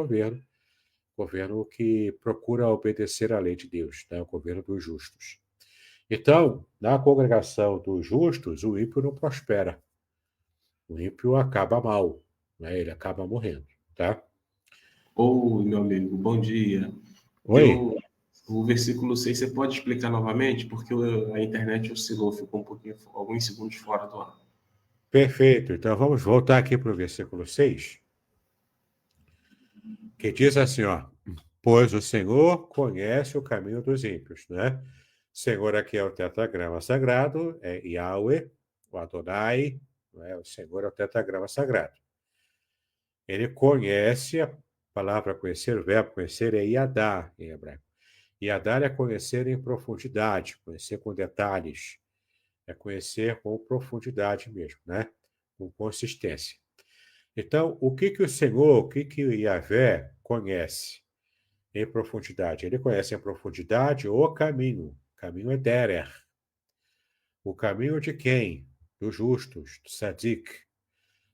Speaker 1: governo que procura obedecer à lei de Deus, né? O governo dos justos. Então, na congregação dos justos, o ímpio não prospera. O ímpio acaba mal, né? Ele acaba morrendo, tá?
Speaker 3: Oi, meu amigo, bom dia.
Speaker 1: Oi?
Speaker 3: Eu O versículo 6, você pode explicar novamente? Porque a internet oscilou, ficou um pouquinho, alguns segundos fora do ar.
Speaker 1: Perfeito. Então vamos voltar aqui para o versículo 6, que diz assim, ó: pois o Senhor conhece o caminho dos ímpios, né? Senhor aqui é o tetragrama sagrado, é Yahweh, o Adonai, né? O Senhor é o tetragrama sagrado. Ele conhece, a palavra conhecer, o verbo conhecer é Yadá em hebraico. Yadá é conhecer em profundidade, conhecer com detalhes, é conhecer com profundidade mesmo, né? Com consistência. Então, o que o Senhor, o que o Yahvé conhece em profundidade? Ele conhece em profundidade o caminho. O caminho é Derer. O caminho de quem? Dos justos, do Sadik.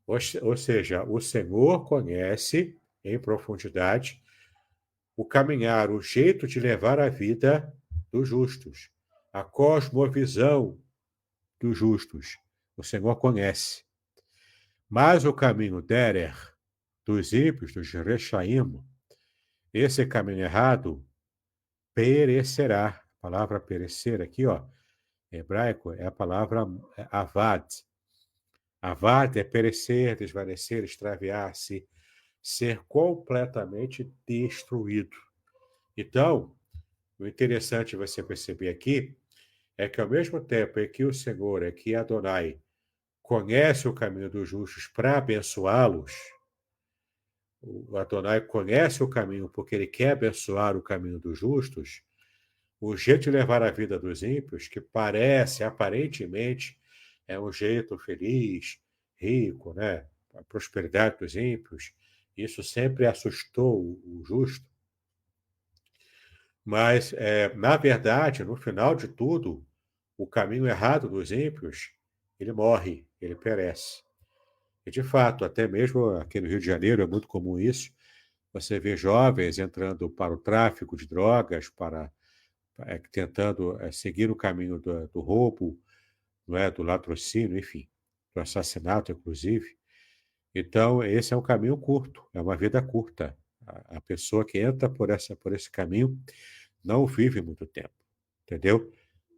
Speaker 1: Ou seja, o Senhor conhece em profundidade o caminhar, o jeito de levar a vida dos justos, a cosmovisão dos justos. O Senhor conhece. Mas o caminho Derer, dos ímpios, dos Rechaim, esse caminho errado, perecerá. A palavra perecer aqui, ó, em hebraico, é a palavra avad. Avad é perecer, desvanecer, extraviar-se, ser completamente destruído. Então, o interessante você perceber aqui é que, ao mesmo tempo em que o Senhor, aqui Adonai, conhece o caminho dos justos para abençoá-los, o Adonai conhece o caminho porque ele quer abençoar o caminho dos justos, o jeito de levar a vida dos ímpios, que parece, aparentemente, é um jeito feliz, rico, né? A prosperidade dos ímpios, isso sempre assustou o justo. Mas, na verdade, no final de tudo, o caminho errado dos ímpios, ele morre, ele perece. E, de fato, até mesmo aqui no Rio de Janeiro é muito comum isso. Você vê jovens entrando para o tráfico de drogas, tentando seguir o caminho do roubo, não é, do latrocínio, enfim, do assassinato, inclusive. Então, esse é um caminho curto, é uma vida curta. A pessoa que entra por esse caminho não vive muito tempo, entendeu?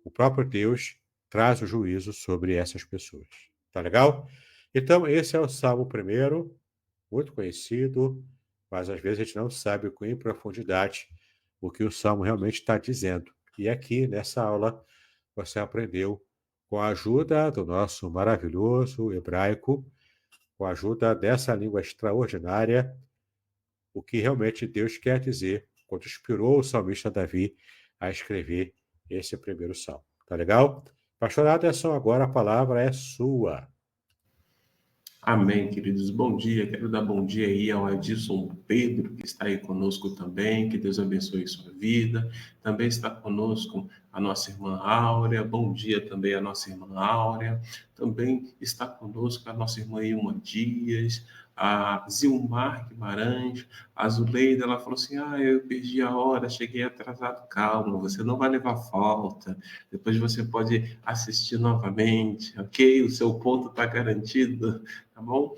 Speaker 1: O próprio Deus traz o juízo sobre essas pessoas. Tá legal? Então, esse é o Salmo 1, muito conhecido, mas às vezes a gente não sabe com em profundidade o que o Salmo realmente está dizendo. E aqui, nessa aula, você aprendeu, com a ajuda do nosso maravilhoso hebraico, com a ajuda dessa língua extraordinária, o que realmente Deus quer dizer quando inspirou o salmista Davi a escrever esse primeiro salmo. Tá legal? Pastor Aderson, agora a palavra é sua.
Speaker 3: Amém, queridos. Bom dia. Quero dar bom dia aí ao Adilson Pedro, que está aí conosco também. Que Deus abençoe sua vida. Também está conosco a nossa irmã Áurea. Bom dia também a nossa irmã Áurea. Também está conosco a nossa irmã Ilma Dias, a Zilmar Guimarães, a Zuleida. Ela falou assim: eu perdi a hora, cheguei atrasado. Calma, você não vai levar falta. Depois você pode assistir novamente, ok? O seu ponto está garantido. Tá bom?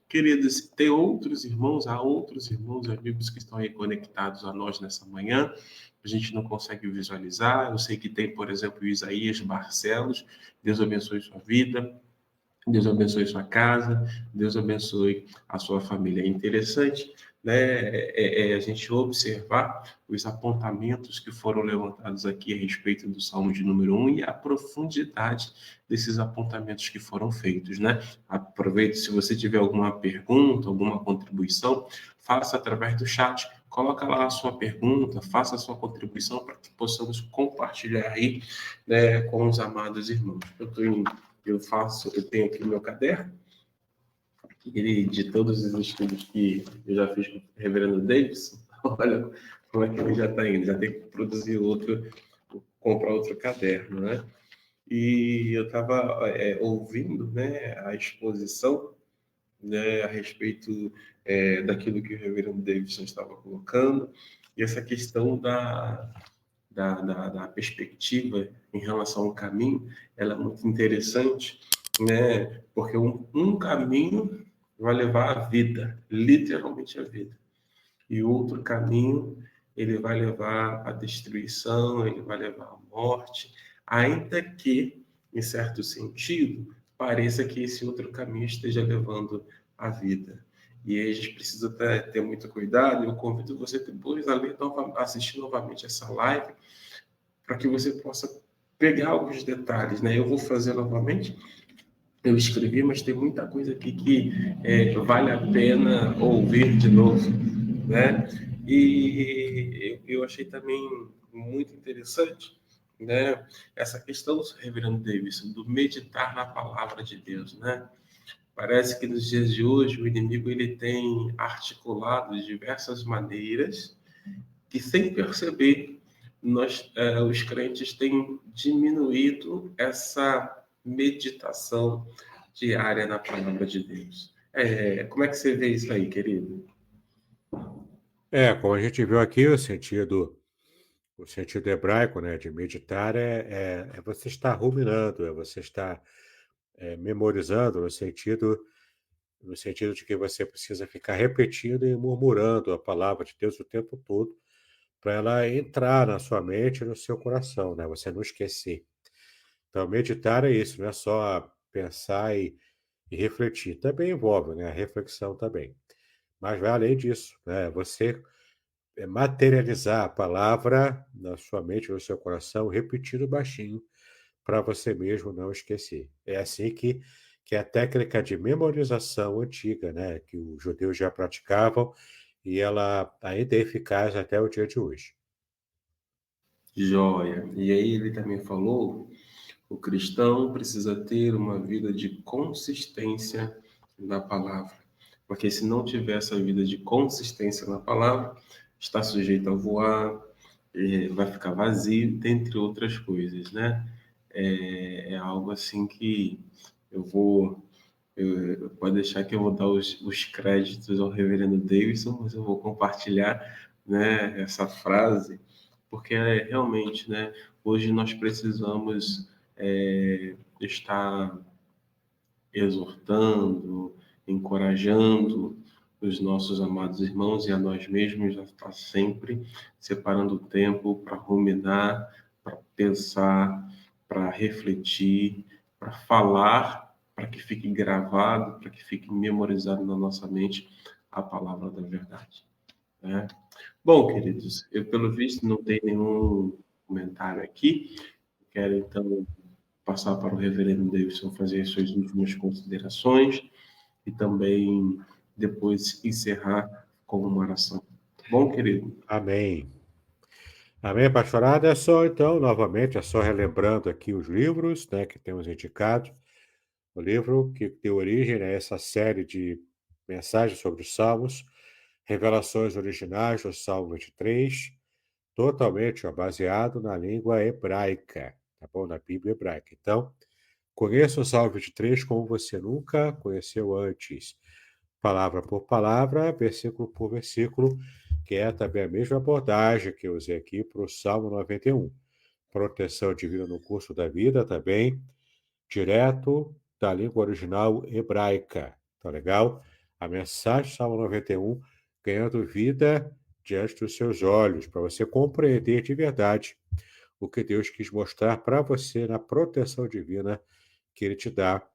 Speaker 3: Queridos, tem outros irmãos, há outros irmãos, amigos que estão aí conectados a nós nessa manhã. A gente não consegue visualizar. Eu sei que tem, por exemplo, o Isaías Barcelos. Deus abençoe sua vida. Deus abençoe sua casa. Deus abençoe a sua família. É interessante, né, a gente observar os apontamentos que foram levantados aqui a respeito do Salmo de número 1 e a profundidade desses apontamentos que foram feitos, né? Aproveite, se você tiver alguma pergunta, alguma contribuição, faça através do chat. Coloca lá a sua pergunta, faça a sua contribuição para que possamos compartilhar aí, né, com os amados irmãos. Eu tenho aqui o meu caderno, de todos os estudos que eu já fiz com o reverendo Davidson. Olha como é que ele já está indo, já tem que produzir outro, comprar outro caderno, né? E eu estava ouvindo, né, a exposição, né, a respeito daquilo que o reverendo Davidson estava colocando, e essa questão da perspectiva em relação ao caminho, ela é muito interessante, né? Porque um caminho vai levar à vida, literalmente à vida. E outro caminho ele vai levar à destruição, ele vai levar à morte, ainda que, em certo sentido, pareça que esse outro caminho esteja levando à vida. E aí a gente precisa ter muito cuidado. Eu convido você depois a assistir novamente essa live, para que você possa pegar alguns detalhes, né? Eu vou fazer novamente. Eu escrevi, mas tem muita coisa aqui que vale a pena ouvir de novo, né? E eu achei também muito interessante, né? Essa questão, Reverendo Davidson, do meditar na palavra de Deus, né? Parece que nos dias de hoje o inimigo ele tem articulado de diversas maneiras que, sem perceber, os crentes têm diminuído essa meditação diária na palavra de Deus. Como é que você vê isso aí, querido?
Speaker 1: Como a gente viu aqui, o sentido hebraico, né, de meditar é você estar ruminando, é você estar memorizando no sentido de que você precisa ficar repetindo e murmurando a palavra de Deus o tempo todo para ela entrar na sua mente e no seu coração, né? Você não esquecer. Então, meditar é isso, não é só pensar e refletir. Também envolve, né, a reflexão também. Mas vai além disso, né? Você materializar a palavra na sua mente, no seu coração, repetindo baixinho, para você mesmo não esquecer. É assim que é a técnica de memorização antiga, né, que os judeus já praticavam, e ela ainda é eficaz até o dia de hoje.
Speaker 3: Joia. E aí ele também falou, o cristão precisa ter uma vida de consistência na palavra, porque se não tiver essa vida de consistência na palavra, está sujeito a voar, vai ficar vazio, dentre outras coisas, né? É algo assim que pode deixar que eu vou dar os créditos ao Reverendo Davidson, mas eu vou compartilhar, né, essa frase, porque realmente, né, hoje nós precisamos estar exortando, encorajando os nossos amados irmãos e a nós mesmos a estar sempre separando tempo para ruminar, para pensar, para refletir, para falar, para que fique gravado, para que fique memorizado na nossa mente a palavra da verdade, né? Bom, queridos, eu pelo visto não tenho nenhum comentário aqui. Quero então passar para o Reverendo Davidson fazer as suas últimas considerações e também depois encerrar com uma oração. Tá bom, querido?
Speaker 1: Amém. Amém, pastorada. É só, então, novamente, é só relembrando aqui os livros, né, que temos indicado. O livro que deu origem a essa série de mensagens sobre os Salmos, Revelações Originais do Salmo 23, totalmente baseado na língua hebraica, tá bom? Na Bíblia hebraica. Então, conheça o Salmo 23 como você nunca conheceu antes, palavra por palavra, versículo por versículo, que é também a mesma abordagem que eu usei aqui para o Salmo 91. Proteção divina no curso da vida também, direto da língua original hebraica. Tá legal? A mensagem do Salmo 91 ganhando vida diante dos seus olhos, para você compreender de verdade o que Deus quis mostrar para você na proteção divina que Ele te dá,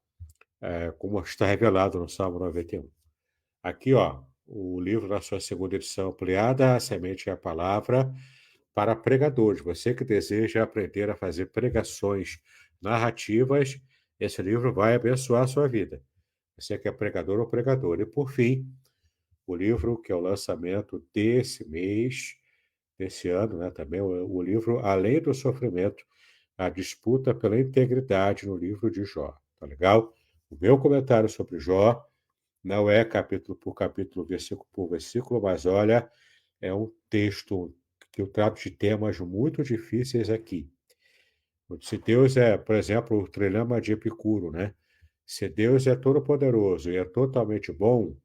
Speaker 1: como está revelado no Salmo 91. Aqui, ó, o livro na sua segunda edição ampliada, A Semente e a Palavra, para pregadores. Você que deseja aprender a fazer pregações narrativas, esse livro vai abençoar a sua vida. Você que é pregador ou pregador. E, por fim, o livro que é o lançamento desse mês, desse ano, né, também o livro Além do Sofrimento, a disputa pela integridade no livro de Jó. Tá legal? O meu comentário sobre Jó não é capítulo por capítulo, versículo por versículo, mas olha, é um texto que eu trato de temas muito difíceis aqui. Se Deus por exemplo, o trilema de Epicuro, né? Se Deus é todo-poderoso e é totalmente bom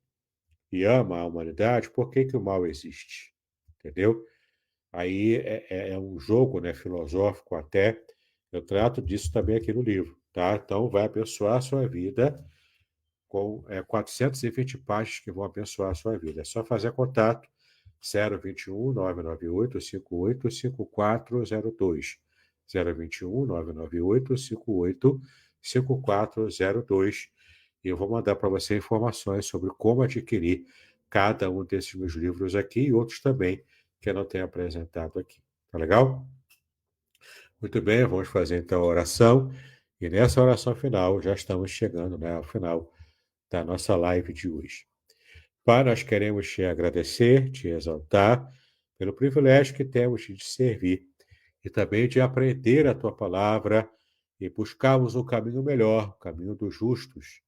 Speaker 1: e ama a humanidade, por que que o mal existe? Entendeu? Aí é um jogo, né, filosófico até. Eu trato disso também aqui no livro, tá? Então, vai abençoar a sua vida com 420 páginas que vão abençoar a sua vida. É só fazer contato, 021 998 58 5402. 021 998 58 5402. E eu vou mandar para você informações sobre como adquirir cada um desses meus livros aqui e outros também que eu não tenho apresentado aqui. Tá legal? Muito bem, vamos fazer então a oração. E nessa oração final, já estamos chegando, né, ao final da nossa live de hoje. Pai, nós queremos te agradecer, te exaltar pelo privilégio que temos de te servir e também de aprender a tua palavra e buscarmos o caminho melhor, o caminho dos justos,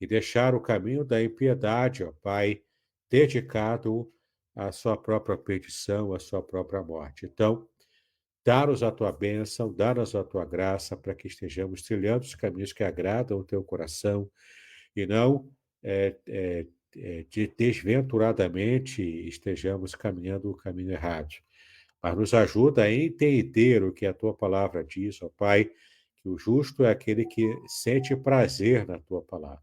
Speaker 1: e deixar o caminho da impiedade, ó Pai, dedicado à sua própria perdição, à sua própria morte. Então, dá-nos a tua bênção, dá-nos a tua graça para que estejamos trilhando os caminhos que agradam o teu coração e não de desventuradamente estejamos caminhando o caminho errado. Mas nos ajuda a entender o que a tua palavra diz, ó Pai, que o justo é aquele que sente prazer na tua palavra,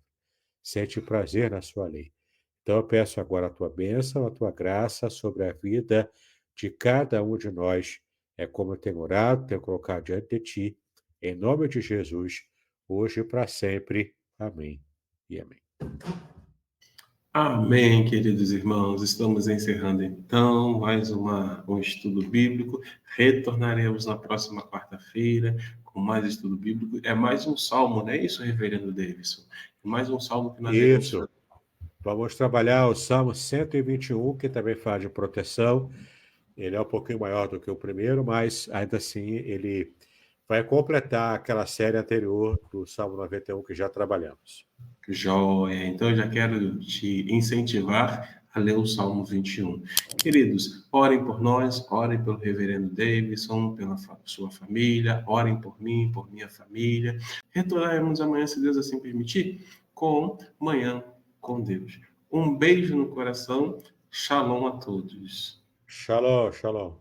Speaker 1: sente prazer na sua lei. Então eu peço agora a tua bênção, a tua graça sobre a vida de cada um de nós. É como eu tenho orado, tenho colocado diante de ti, em nome de Jesus, hoje e para sempre. Amém e amém.
Speaker 3: Amém, queridos irmãos. Estamos encerrando então mais um estudo bíblico. Retornaremos na próxima quarta-feira com mais estudo bíblico. É mais um salmo, não é isso, reverendo Davidson? É mais um salmo que nós iremos fazer.
Speaker 1: Vamos trabalhar o Salmo 121, que também fala de proteção. Ele é um pouquinho maior do que o primeiro, mas ainda assim ele vai completar aquela série anterior do Salmo 91 que já trabalhamos.
Speaker 3: Joia, então eu já quero te incentivar a ler o Salmo 21. Queridos, orem por nós, orem pelo reverendo Davidson, pela sua família, orem por mim, por minha família. Retornaremos amanhã, se Deus assim permitir, com Manhã com Deus. Um beijo no coração, shalom a todos.
Speaker 1: Shalom, shalom.